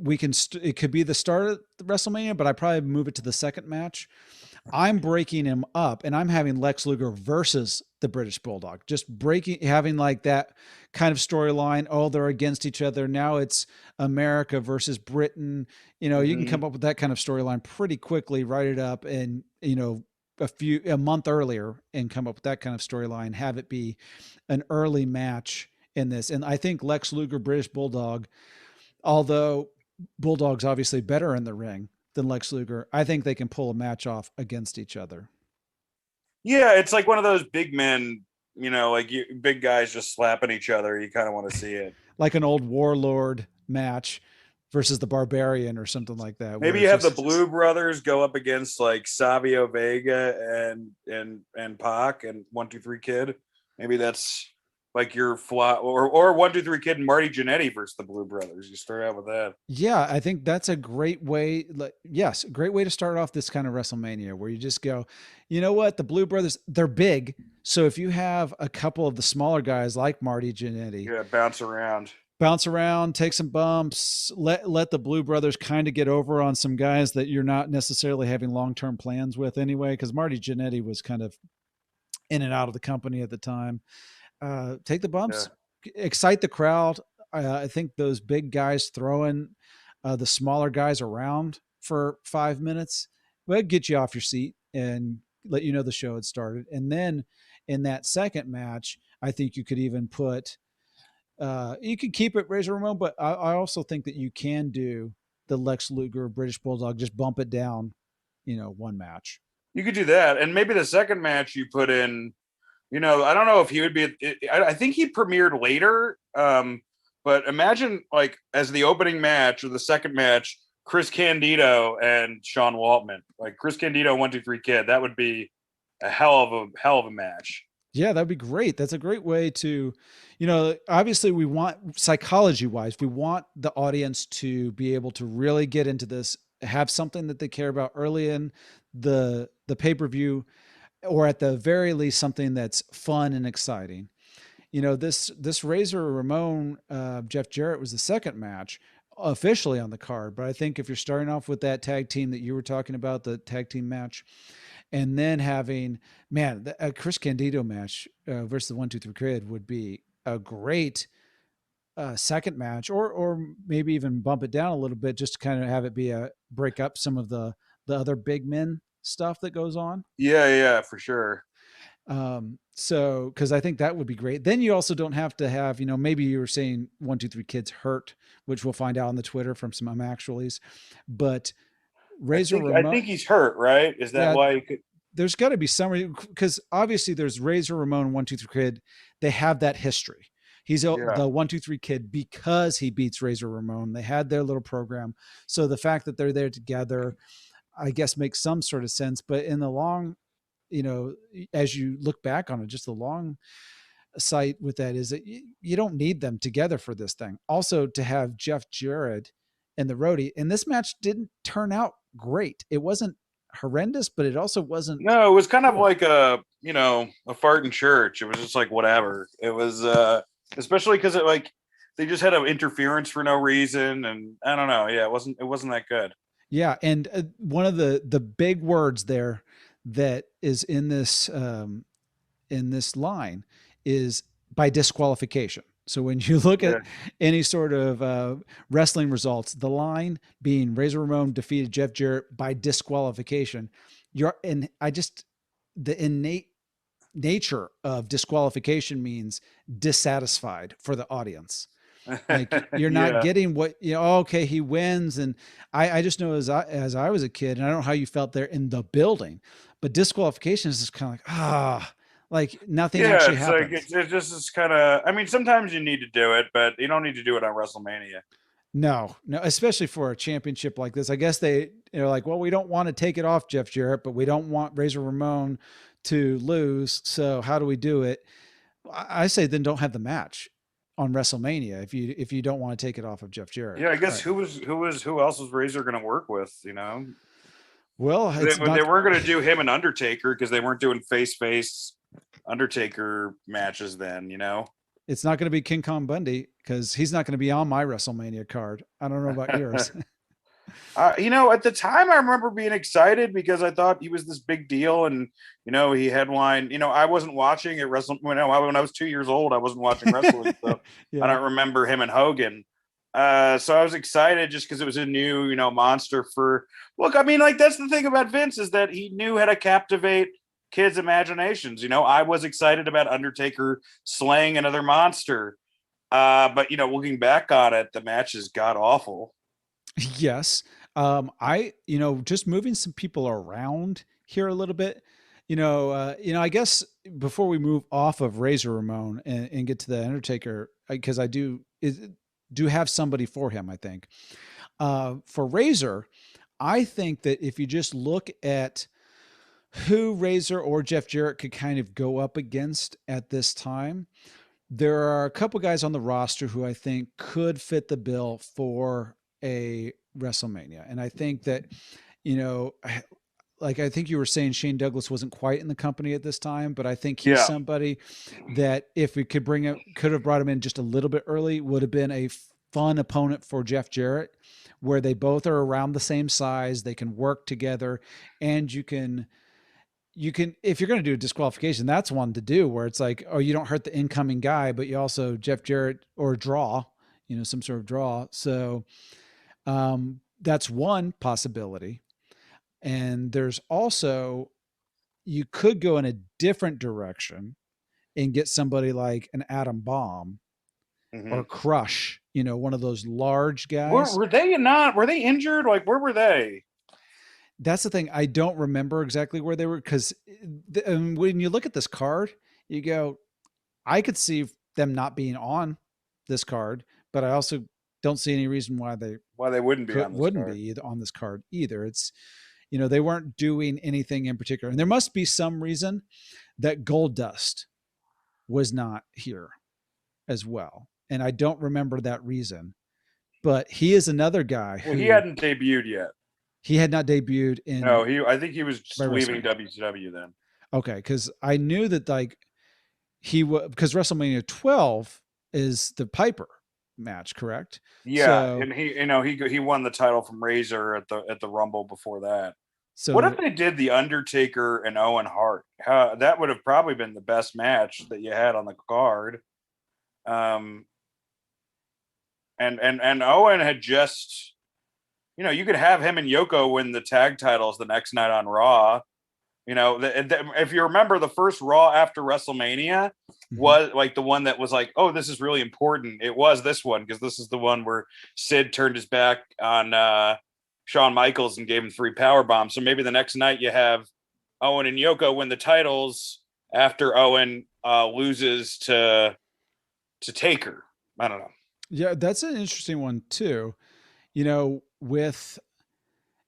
it could be the start of the WrestleMania, but I probably move it to the second match. I'm breaking him up and I'm having Lex Luger versus the British Bulldog, just having like that kind of storyline. Oh, they're against each other. Now it's America versus Britain. You can come up with that kind of storyline pretty quickly, write it up and, a month earlier and come up with that kind of storyline, have it be an early match in this. And I think Lex Luger, British Bulldog, although Bulldog's obviously better in the ring than Lex Luger, I think they can pull a match off against each other. Yeah, it's like one of those big men, big guys just slapping each other. You kind of want to see it. Like an old Warlord match versus the Barbarian or something like that. Maybe you have the Blue Brothers go up against like Savio Vega and Pac and 1-2-3 Kid. Maybe that's like your fly, or 1-2-3 Kid and Marty Jannetty versus the Blue Brothers. You start out with that. Yeah, I think that's a great way. Great way to start off this kind of WrestleMania where you just go, you know what? The Blue Brothers, they're big. So if you have a couple of the smaller guys like Marty Jannetty, bounce around, take some bumps, let the Blue Brothers kind of get over on some guys that you're not necessarily having long-term plans with anyway, because Marty Jannetty was kind of in and out of the company at the time. Take the bumps, excite the crowd. I think those big guys throwing the smaller guys around for 5 minutes will get you off your seat and let you know the show had started. And then in that second match, I think you could even put, you could keep it Razor Ramon, but I also think that you can do the Lex Luger British Bulldog, just bump it down, one match. You could do that. And maybe the second match you put in, I don't know if he would be, I think he premiered later. But imagine like as the opening match or the second match, Chris Candido and Sean Waltman, like Chris Candido, 1-2-3 Kid. That would be a hell of a match. Yeah, that'd be great. That's a great way to, obviously we want, psychology wise, we want the audience to be able to really get into this have something that they care about early in the pay-per-view, or at the very least something that's fun and exciting. This Razor Ramon Jeff Jarrett was the second match officially on the card, but I think if you're starting off with that tag team that you were talking about, the tag team match, and then having, man, a Chris Candido match versus the 1-2-3 Kid would be a great second match, or maybe even bump it down a little bit just to kind of have it be a break up some of the other big men stuff that goes on. Yeah, for sure. So because I think that would be great. Then you also don't have to have, maybe you were saying 1-2-3 Kids hurt, which we'll find out on the Twitter from some actualies, but I think he's hurt, right? Is that why he could? There's got to be some, because obviously there's Razor Ramon 1-2-3 Kid. They have that history. He's the 1-2-3 Kid because he beats Razor Ramon. They had their little program. So the fact that they're there together, I guess, makes some sort of sense. But in the long, as you look back on it, just the long sight with that is that you don't need them together for this thing. Also, to have Jeff Jarrett and the roadie, and this match didn't turn out great. It wasn't horrendous, but it also wasn't. No, it was kind of like a fart in church. It was just like whatever. It was especially because they just had an interference for no reason, and I don't know. Yeah, it wasn't that good. Yeah, and one of the big words there that is in this line is by disqualification. So when you look at any sort of wrestling results, the line being Razor Ramon defeated Jeff Jarrett by disqualification, the innate nature of disqualification means dissatisfied for the audience. Like you're not getting what, okay, he wins. And I just know as I was a kid, and I don't know how you felt there in the building, but disqualification is just kind of like nothing actually happens. It's just it's kind of, I mean, sometimes you need to do it, but you don't need to do it on WrestleMania. No, especially for a championship like this. I guess they, like, well, we don't want to take it off Jeff Jarrett, but we don't want Razor Ramon to lose. So how do we do it? I say then don't have the match on WrestleMania if you don't want to take it off of Jeff Jarrett. Yeah, I guess who else was Razor going to work with? Well, they weren't going to do him and Undertaker because they weren't doing face Undertaker matches then. It's not going to be King Kong Bundy because he's not going to be on my WrestleMania card. I don't know about yours. At the time, I remember being excited because I thought he was this big deal, and he headlined. I wasn't watching it when I was 2 years old. I wasn't watching wrestling, so I don't remember him and Hogan. So I was excited just because it was a new, monster for. Look, I mean, like that's the thing about Vince is that he knew how to captivate kids' imaginations. I was excited about Undertaker slaying another monster, but looking back on it, the match is god awful. Yes. Just moving some people around here a little bit, I guess before we move off of Razor Ramon and get to the Undertaker, because I do have somebody for him, I think. For Razor, I think that if you just look at who Razor or Jeff Jarrett could kind of go up against at this time, there are a couple guys on the roster who I think could fit the bill for a WrestleMania. And I think that, I think you were saying Shane Douglas wasn't quite in the company at this time, but I think he's somebody that if we could could have brought him in just a little bit early, would have been a fun opponent for Jeff Jarrett, where they both are around the same size. They can work together, and you can, if you're going to do a disqualification, that's one to do where it's like, oh, you don't hurt the incoming guy, but you also Jeff Jarrett or draw, some sort of draw. So, that's one possibility. And there's also, you could go in a different direction and get somebody like an Adam Bomb or Crush, one of those large guys. Were they injured? Like, where were they? That's the thing. I don't remember exactly where they were because when you look at this card, you go, I could see them not being on this card, but I also don't see any reason why they wouldn't be on this card either. It's, they weren't doing anything in particular. And there must be some reason that Goldust was not here as well. And I don't remember that reason, but he is another guy he hadn't debuted yet. He had not debuted in. No, I think he was just by leaving WrestleMania. WCW then. Okay, because I knew that like he was, because WrestleMania 12 is the Piper match, correct? Yeah, So and he won the title from Razor at the Rumble before that. What if so they did the Undertaker and Owen Hart? That would have probably been the best match that you had on the card. Um, and Owen had just, you could have him and Yoko win the tag titles the next night on Raw. If you remember, the first Raw after WrestleMania was like the one that was like, oh, this is really important. It was this one because this is the one where Sid turned his back on Shawn Michaels and gave him 3 power bombs. So maybe the next night you have Owen and Yoko win the titles after Owen loses to Taker. I don't know. yeah, that's an interesting one too. With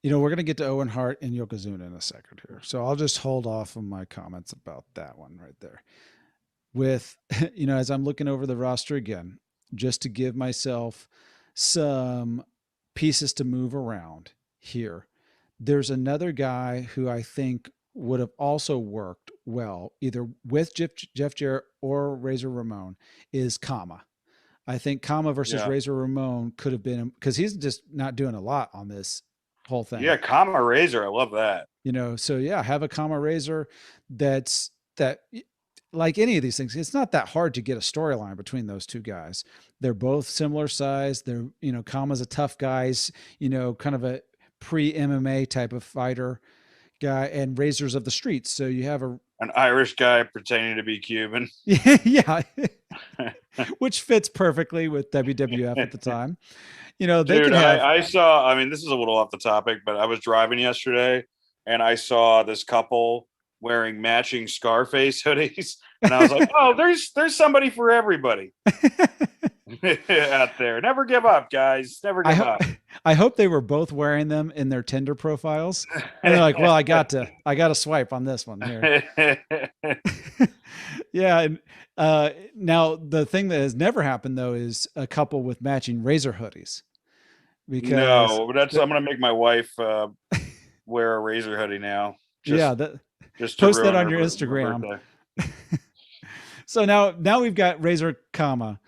we're going to get to Owen Hart and Yokozuna in a second here. So I'll just hold off on my comments about that one right there. With, as I'm looking over the roster again, just to give myself some pieces to move around here, there's another guy who I think would have also worked well, either with Jeff Jarrett or Razor Ramon, is Kama. I think Kama versus Razor Ramon could have been, because he's just not doing a lot on this whole thing. Yeah, Kama Razor, I love that. So have a Kama Razor that like any of these things, it's not that hard to get a storyline between those two guys. They're both similar size. They're, Kama's a tough guy, kind of a pre-MMA type of fighter guy, and Razor's of the streets. So you have an Irish guy pretending to be Cuban. Yeah. Which fits perfectly with WWF at the time. They Dude, could have. I saw, this is a little off the topic, but I was driving yesterday and I saw this couple wearing matching Scarface hoodies. And I was like, oh, there's somebody for everybody out there. Never give up, guys. Never give up. I hope they were both wearing them in their Tinder profiles. And they're like, well, I got to swipe on this one here. Yeah. And now the thing that has never happened though is a couple with matching Razor hoodies. Because no, I'm gonna make my wife wear a Razor hoodie now. Just post that on your Instagram. So now we've got Razor Kama,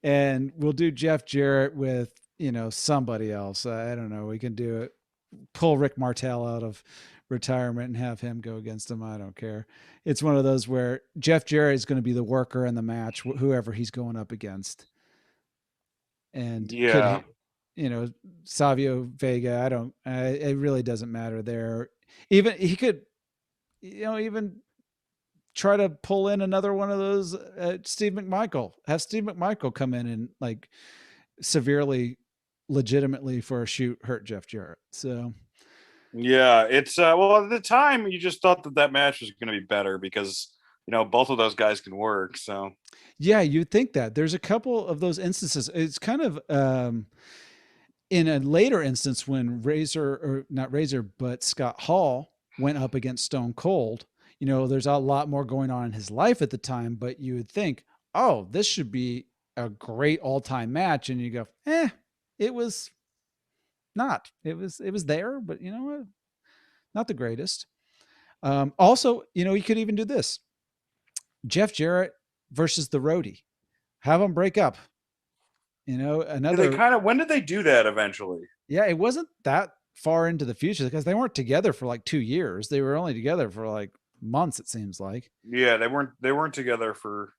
and we'll do Jeff Jarrett with somebody else. I don't know. We can do it. Pull Rick Martel out of retirement and have him go against him. I don't care. It's one of those where Jeff Jarrett is going to be the worker in the match, whoever he's going up against. And Savio Vega, it really doesn't matter there. Even he could, even try to pull in another one of those Steve McMichael. Have Steve McMichael come in and like severely, legitimately for a shoot hurt Jeff Jarrett. So yeah, it's well, at the time you just thought that match was going to be better because both of those guys can work. So yeah, you'd think that. There's a couple of those instances. It's kind of in a later instance when not Razor, but Scott Hall went up against Stone Cold. There's a lot more going on in his life at the time, but you would think, oh, this should be a great all-time match. And you go, it was not. It was there, but you know what? Not the greatest. Also, you could even do this. Jeff Jarrett versus the Roadie. Have them break up. Another. When did they do that eventually? Yeah, it wasn't that far into the future because they weren't together for like 2 years. They were only together for like months, it seems like. Yeah, they weren't together for.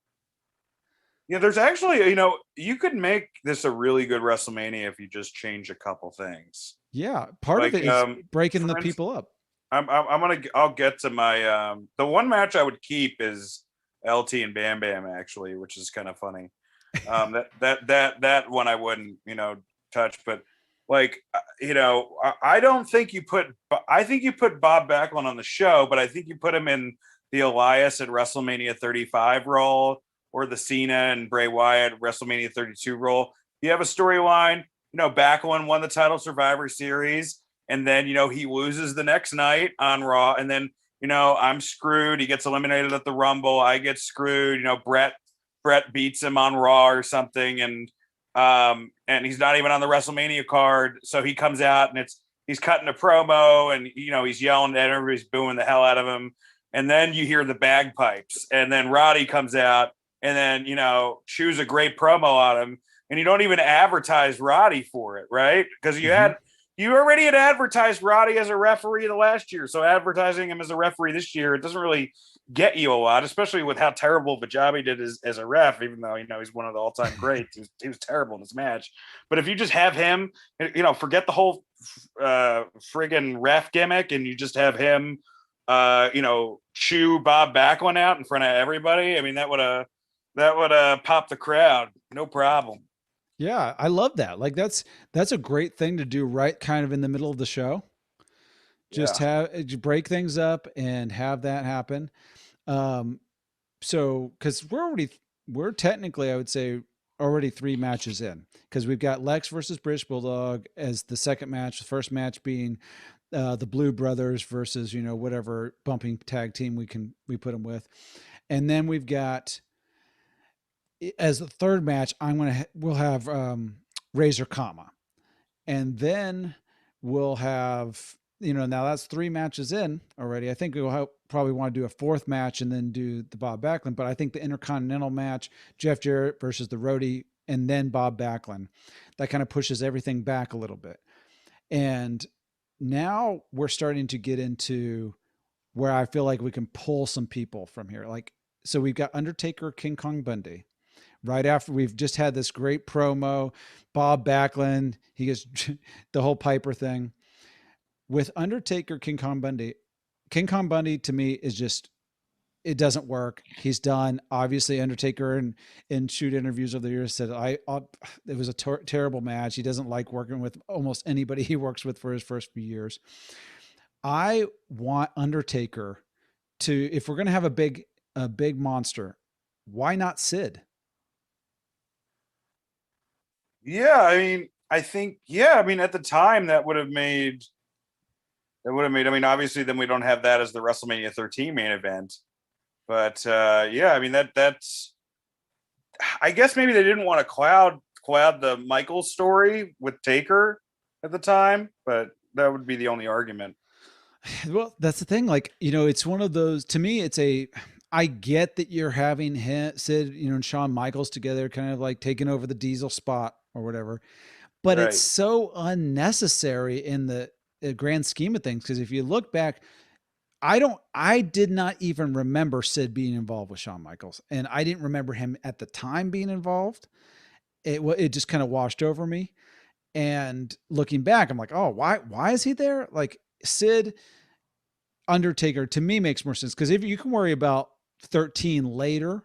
Yeah, there's actually, you could make this a really good WrestleMania if you just change a couple things. Yeah, part of it is breaking the people up. I'll get to my the one match I would keep is LT and Bam Bam actually, which is kind of funny. That one I wouldn't touch, but like I don't think I think you put Bob Backlund on the show, but I think you put him in the Elias at WrestleMania 35 role or the Cena and Bray Wyatt WrestleMania 32 role. You have a storyline. Backlund won the title Survivor Series, and then he loses the next night on Raw, and then I'm screwed. He gets eliminated at the Rumble. I get screwed. Brett beats him on Raw or something, and he's not even on the WrestleMania card. So he comes out and he's cutting a promo, and he's yelling at everybody's booing the hell out of him. And then you hear the bagpipes, and then Roddy comes out, and then chews a great promo on him, and you don't even advertise Roddy for it, right? Because you already had advertised Roddy as a referee the last year, so advertising him as a referee this year, it doesn't really get you a lot, especially with how terrible of a job he did as a ref. Even though he's one of the all-time greats, he was terrible in this match. But if you just have him, forget the whole friggin' ref gimmick, and you just have him chew Bob Backlund out in front of everybody, I mean, that would pop the crowd, no problem. Yeah, I love that. Like that's a great thing to do right kind of in the middle of the show. Just break things up and have that happen. So because we're technically, I would say, already 3 matches in, because we've got Lex versus British Bulldog as the second match, the first match being the Blue Brothers versus whatever bumping tag team we put them with, and then we've got, as the third match, we'll have Razor Kama, and then we'll have now that's 3 matches in already. I think we'll probably want to do a 4th match and then do the Bob Backlund, but I think the Intercontinental match, Jeff Jarrett versus the Roadie, and then Bob Backlund, that kind of pushes everything back a little bit. And now we're starting to get into where I feel like we can pull some people from here. Like, so we've got Undertaker, King Kong Bundy. Right after we've just had this great promo, Bob Backlund, he gets the whole Piper thing. With Undertaker, King Kong Bundy to me is just, it doesn't work. He's done. Obviously, Undertaker in shoot interviews over the years said, it was a terrible match. He doesn't like working with almost anybody he works with for his first few years. I want Undertaker to, if we're going to have a big monster, why not Sid? Yeah, I mean, I think, at the time that would have made, I mean, obviously then we don't have that as the WrestleMania 13 main event, but I mean, that's, I guess maybe they didn't want to cloud the Michael story with Taker at the time, but that would be the only argument. Well, that's the thing. Like, it's one of those, to me, I get that you're having Sid, and Shawn Michaels together, kind of like taking over the Diesel spot or whatever, but It's so unnecessary in the grand scheme of things. Because if you look back, I did not even remember Sid being involved with Shawn Michaels, and I didn't remember him at the time being involved. It just kind of washed over me. And looking back, I'm like, oh, why is he there? Like, Sid, Undertaker to me makes more sense, because if you can worry about 13 later,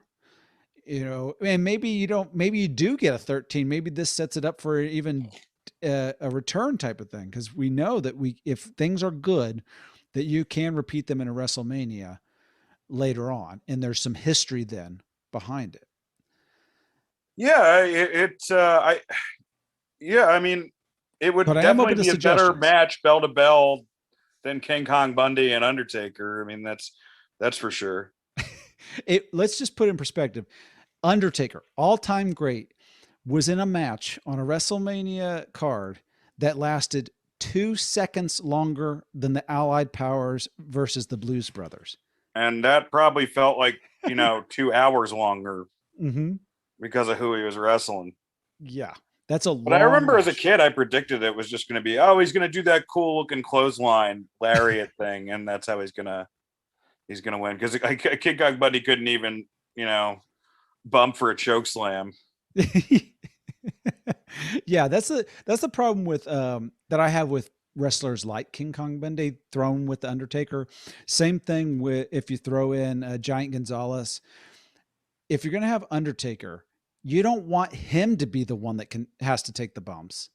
and maybe you do get a 13, maybe this sets it up for even a return type of thing, because we know that if things are good, that you can repeat them in a WrestleMania later on, and there's some history then behind it. I mean, it would definitely be a better match bell to bell than King Kong Bundy and Undertaker. I mean, that's for sure. Let's just put it in perspective. Undertaker, all-time great, was in a match on a WrestleMania card that lasted 2 seconds longer than the Allied Powers versus the Blues Brothers. And that probably felt like, 2 hours longer because of who he was wrestling. Yeah. That's a But I remember match. As a kid, I predicted it was just going to be, he's going to do that cool looking clothesline lariat thing. And that's how he's going to win. Because King Kong Bundy couldn't even, bump for a choke slam. Yeah, that's the problem with that I have with wrestlers like King Kong Bundy thrown with the Undertaker. Same thing with if you throw in Giant Gonzalez. If you're going to have Undertaker, you don't want him to be the one that has to take the bumps,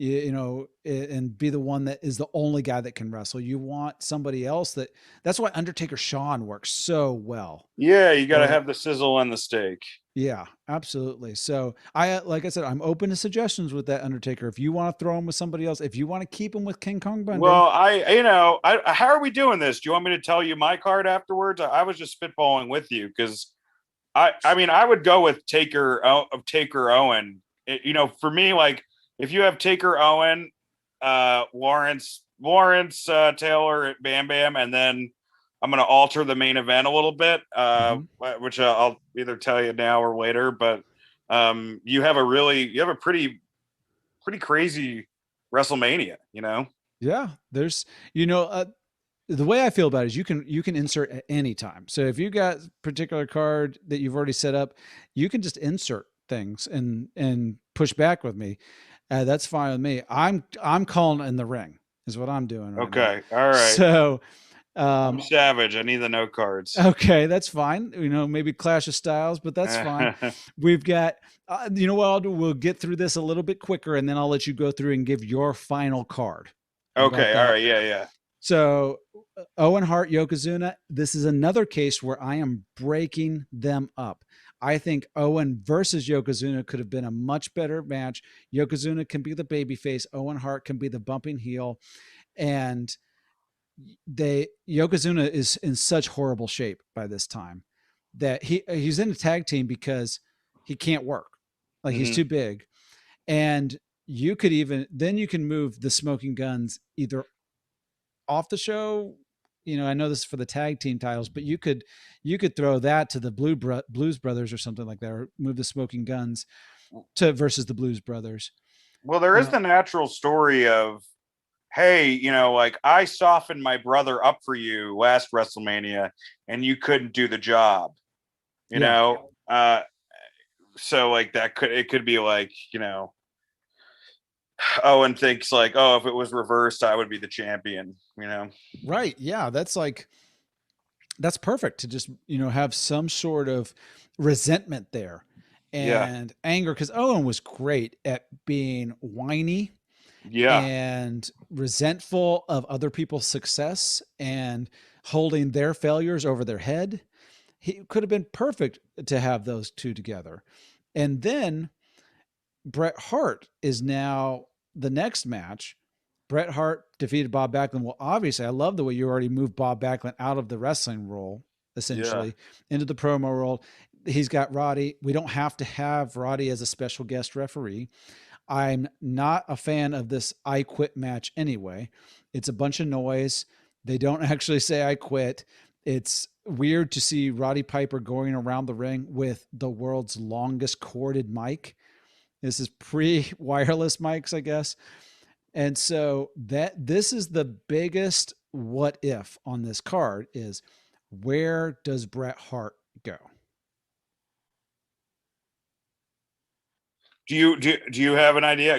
and be the one that is the only guy that can wrestle. You want somebody else that's why Undertaker Shawn works so well. Yeah. You got to have the sizzle and the steak. Yeah, absolutely. So like I said, I'm open to suggestions with that Undertaker. If you want to throw him with somebody else, if you want to keep him with King Kong Bundy. Well, how are we doing this? Do you want me to tell you my card afterwards? I was just spitballing with you, because I mean, I would go with Taker Owen. For me, like, if you have Taker Owen, Lawrence Taylor at Bam Bam, and then I'm going to alter the main event a little bit, which I'll either tell you now or later. But you have a pretty crazy WrestleMania, you know? Yeah, there's the way I feel about it is you can insert at any time. So if you got a particular card that you've already set up, you can just insert things and push back with me. That's fine with me. I'm calling in the ring is what I'm doing right now. Okay, all right. So I'm savage. I need the note cards. okay, that's fine. Maybe Clash of Styles, but that's fine. We've got, you know what I'll do? We'll get through this a little bit quicker, and then I'll let you go through and give your final card. Okay, all right, yeah. So Owen Hart, Yokozuna, this is another case where I am breaking them up. I think Owen versus Yokozuna could have been a much better match. Yokozuna can be the babyface. Owen Hart can be the bumping heel. And Yokozuna is in such horrible shape by this time that he's in a tag team because he can't work. Like he's too big. And you can move the Smoking Guns either off the show. I know this is for the tag team titles, but you could throw that to the Blues Brothers or something like that, or move the Smoking Guns versus the Blues Brothers. Well, there is the natural story of, hey, like I softened my brother up for you last WrestleMania and you couldn't do the job, you know? So like it could be like, Owen thinks like, oh, if it was reversed, I would be the champion, Right. Yeah. That's perfect to just, have some sort of resentment there and anger. Cause Owen was great at being whiny and resentful of other people's success and holding their failures over their head. He could have been perfect to have those two together. And then Bret Hart is now the next match. Bret Hart defeated Bob Backlund. Well, obviously, I love the way you already moved Bob Backlund out of the wrestling role, essentially, into the promo role. He's got Roddy. We don't have to have Roddy as a special guest referee. I'm not a fan of this I quit match anyway. It's a bunch of noise. They don't actually say I quit. It's weird to see Roddy Piper going around the ring with the world's longest corded mic. This is pre-wireless mics, I guess. And so this is the biggest what if on this card is, where does Bret Hart go? Do you have an idea?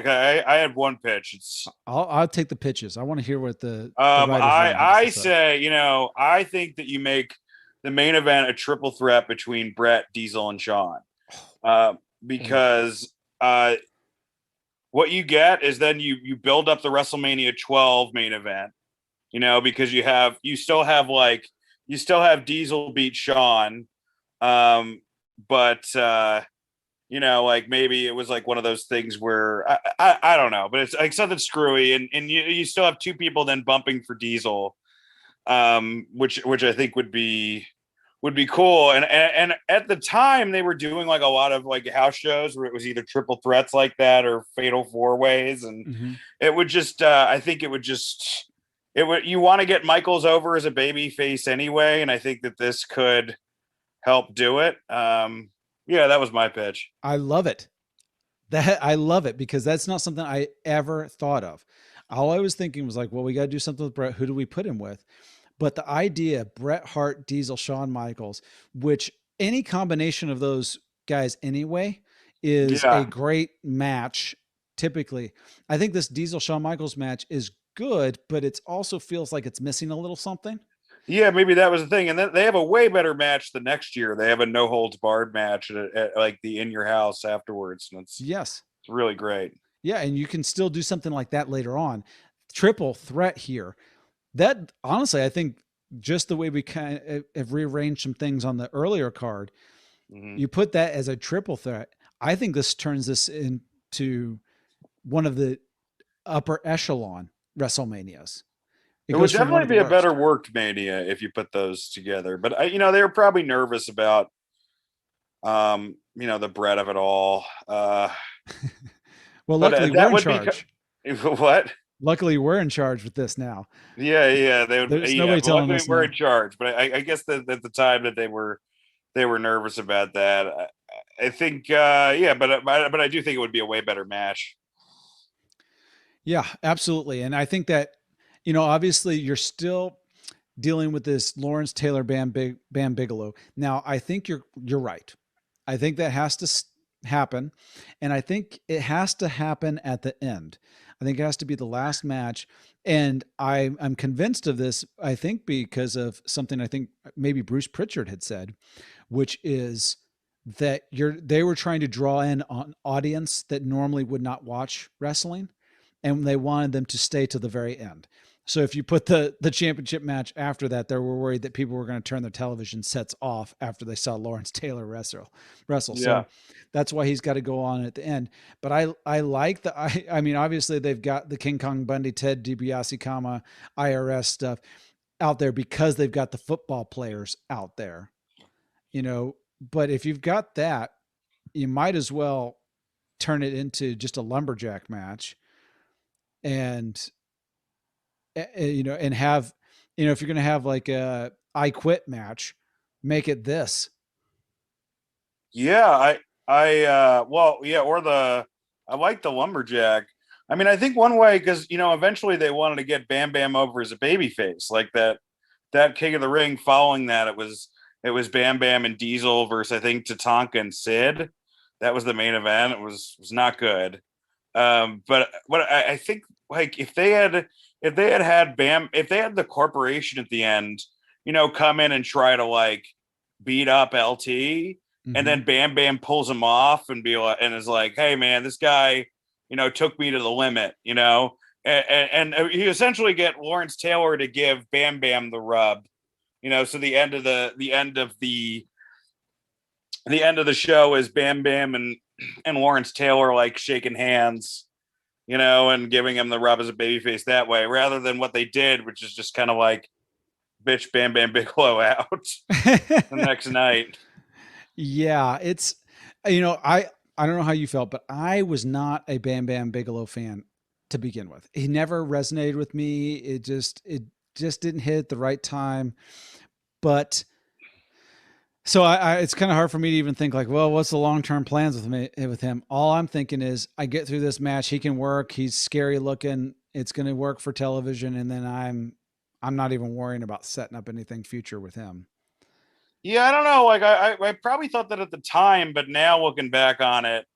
I had one pitch. I'll take the pitches. I want to hear what the I say, I think that you make the main event a triple threat between Bret, Diesel, and Shawn. Because what you get is then you build up the WrestleMania 12 main event, because you still have Diesel beat Shawn, but like maybe it was like one of those things where I don't know, but it's like something screwy, and you still have two people then bumping for Diesel, which I think would be cool. And at the time they were doing like a lot of like house shows where it was either triple threats like that or fatal four ways. And it would just, I think you want to get Michaels over as a baby face anyway. And I think that this could help do it. That was my pitch. I love it. I love it because that's not something I ever thought of. All I was thinking was like, well, we got to do something with Bret. Who do we put him with? But the idea, Bret Hart, Diesel, Shawn Michaels, which any combination of those guys anyway is a great match. Typically, I think this Diesel Shawn Michaels match is good, but it also feels like it's missing a little something. Yeah, maybe that was the thing. And then they have a way better match the next year. They have a no holds barred match at like the In Your House afterwards. And it's really great. Yeah. And you can still do something like that later on. Triple threat here. That honestly, I think just the way we kind of have rearranged some things on the earlier card, you put that as a triple threat. I think this turns this into one of the upper echelon WrestleManias. It would definitely be a better worked Mania if you put those together. But they were probably nervous about, the bread of it all. Well, luckily we're in charge. What? Luckily, we're in charge with this now. Yeah. They would. There's Yeah, nobody but telling luckily us we're no. in charge. But I guess that at the time that they were nervous about that. I think, yeah, but I do think it would be a way better match. Yeah, absolutely. And I think that, obviously you're still dealing with this Lawrence Taylor Bam Bigelow. Now, I think you're right. I think that has to happen, and I think it has to happen at the end. I think it has to be the last match, and I'm convinced of this. I think because of something I think maybe Bruce Pritchard had said, which is that they were trying to draw in an audience that normally would not watch wrestling, and they wanted them to stay to the very end. So if you put the championship match after that, they were worried that people were going to turn their television sets off after they saw Lawrence Taylor wrestle. Yeah. So that's why he's got to go on at the end. But I like I mean, obviously they've got the King Kong Bundy, Ted DiBiase, IRS stuff out there because they've got the football players out there, but if you've got that, you might as well turn it into just a lumberjack match and and have, if you're going to have like a I quit match, make it this. Yeah, well, yeah, or I like the lumberjack. I mean, I think one way, because eventually they wanted to get Bam Bam over as a baby face, like that King of the Ring. Following that, it was Bam Bam and Diesel versus, I think, Tatanka and Sid. That was the main event. It was not good. But what I think, like, if they had Bam, if they had the corporation at the end, come in and try to like beat up LT, and then Bam Bam pulls him off and is like, hey man, this guy, took me to the limit, and you essentially get Lawrence Taylor to give Bam Bam the rub, so the end of the show is Bam Bam and Lawrence Taylor like shaking hands, and giving him the rub as a babyface that way, rather than what they did, which is just kind of like bitch Bam Bam Bigelow out the next night. Yeah, it's I don't know how you felt, but I was not a Bam Bam Bigelow fan to begin with. He never resonated with me. It just didn't hit at the right time. But so it's kind of hard for me to even think like, well, what's the long-term plans with him? All I'm thinking is I get through this match, he can work, he's scary looking, it's going to work for television, and then I'm not even worrying about setting up anything future with him. Yeah, I don't know. Like I probably thought that at the time, but now looking back on it,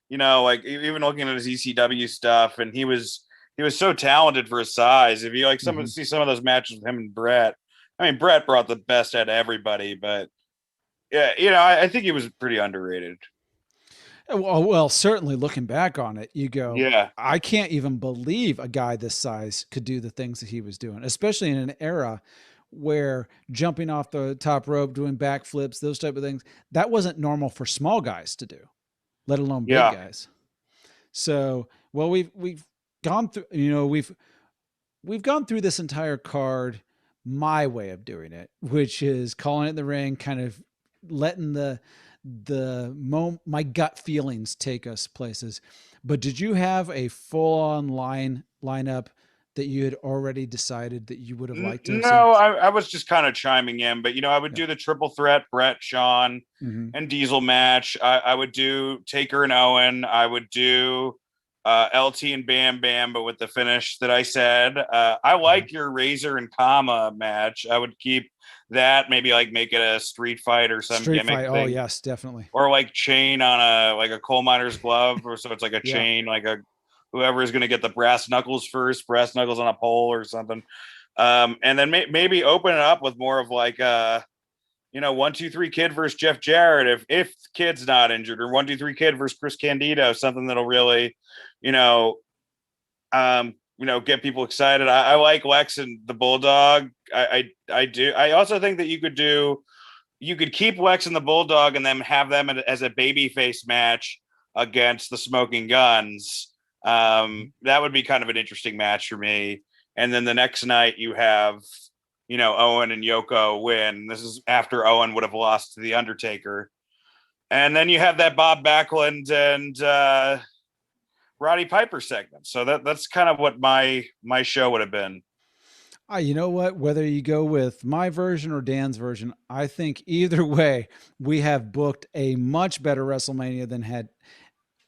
like even looking at his ECW stuff, and he was so talented for his size. If you like see some of those matches with him and Brett, I mean Brett brought the best out of everybody, but yeah, I think he was pretty underrated. Well, certainly looking back on it, you go, Yeah, I can't even believe a guy this size could do the things that he was doing, especially in an era where jumping off the top rope, doing backflips, those type of things, that wasn't normal for small guys to do, let alone big yeah, guys. So, well, we've gone through, we've gone through this entire card my way of doing it, which is calling it in the ring, kind of letting my gut feelings take us places. But did you have a full on lineup that you had already decided that you would have liked to have seen? No, I was just kind of chiming in, but I would Yeah. do the triple threat Brett, Sean, Mm-hmm. and Diesel match. I would do Taker and Owen. I would do LT and Bam Bam, but with the finish that I said. I like your Razor and Kama match. I would keep that. Maybe like make it a street fight or some Street gimmick fight. Oh thing, yes, definitely. or like chain on a coal miner's glove, or so it's like a Yeah. chain, like a whoever is going to get the brass knuckles first, brass knuckles on a pole or something. And then maybe open it up with more of like 1-2-3 Kid versus Jeff Jarrett if Kid's not injured, or 1-2-3 Kid versus Chris Candido, something that'll really, you know, get people excited. I like Lex and the Bulldog. I do. I also think that you could keep Lex and the Bulldog and then have them as a babyface match against the Smoking Guns. That would be kind of an interesting match for me. And then the next night you have, Owen and Yoko win. This is after Owen would have lost to the Undertaker. And then you have that Bob Backlund and Roddy Piper segments. So that's kind of what my show would have been. You know what? Whether you go with my version or Dan's version, I think either way, we have booked a much better WrestleMania than had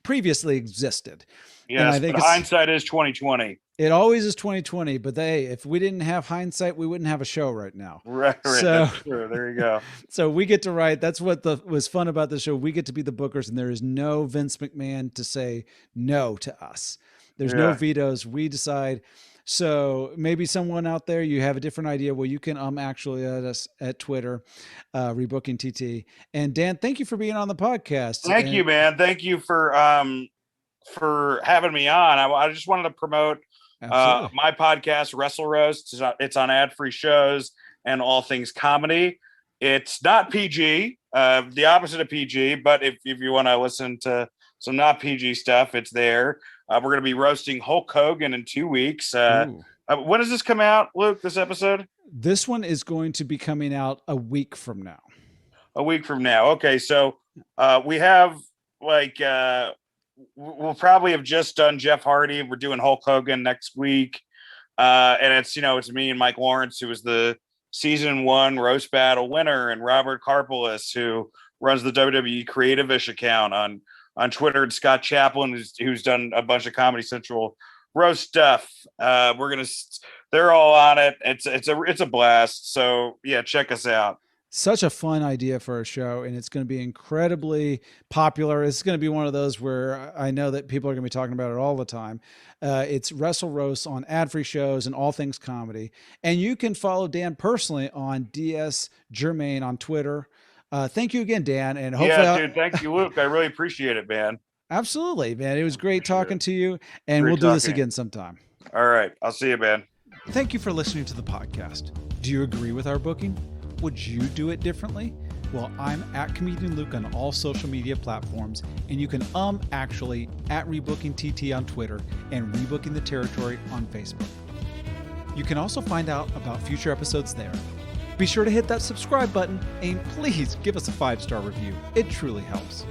previously existed. Yes, and I think hindsight is 2020. It always is 2020, but if we didn't have hindsight, we wouldn't have a show right now. Right. So, that's true. There you go. So we get to write. That's what was fun about the show. We get to be the bookers, and there is no Vince McMahon to say no to us. There's no vetoes. We decide. So maybe someone out there, you have a different idea. Well, you can actually at us at Twitter, Rebooking TT. And Dan, thank you for being on the podcast. Thank you, man. Thank you for having me on. I just wanted to promote my podcast, WrestleRoasts. It's on ad-free shows and all things comedy. It's not PG, the opposite of PG, but if you want to listen to some not PG stuff, it's there. We're going to be roasting Hulk Hogan in 2 weeks. When does this come out, Luke, this episode? This one is going to be coming out a week from now. A week from now. Okay, so we have we'll probably have just done Jeff Hardy. We're doing Hulk Hogan next week. And it's me and Mike Lawrence, who was the season 1 roast battle winner, and Robert Karpolis, who runs the WWE Creative-ish account on Twitter, and Scott Chaplin, who's done a bunch of Comedy Central roast stuff. They're all on it. It's a blast. So yeah, check us out. Such a fun idea for a show, and it's going to be incredibly popular. It's going to be one of those where I know that people are going to be talking about it all the time. It's Wrestle Roasts on ad-free shows and all things comedy. And you can follow Dan personally on DS Germain on Twitter. Thank you again, Dan. And hopefully, dude, thank you, Luke. I really appreciate it, man. Absolutely, man. It was great talking to you, and we'll do this again sometime. All right. I'll see you, man. Thank you for listening to the podcast. Do you agree with our booking? Would you do it differently? Well, I'm at Comedian Luke on all social media platforms, and you can actually at Rebooking TT on Twitter and Rebooking the Territory on Facebook. You can also find out about future episodes there. Be sure to hit that subscribe button and please give us a 5-star review. It truly helps.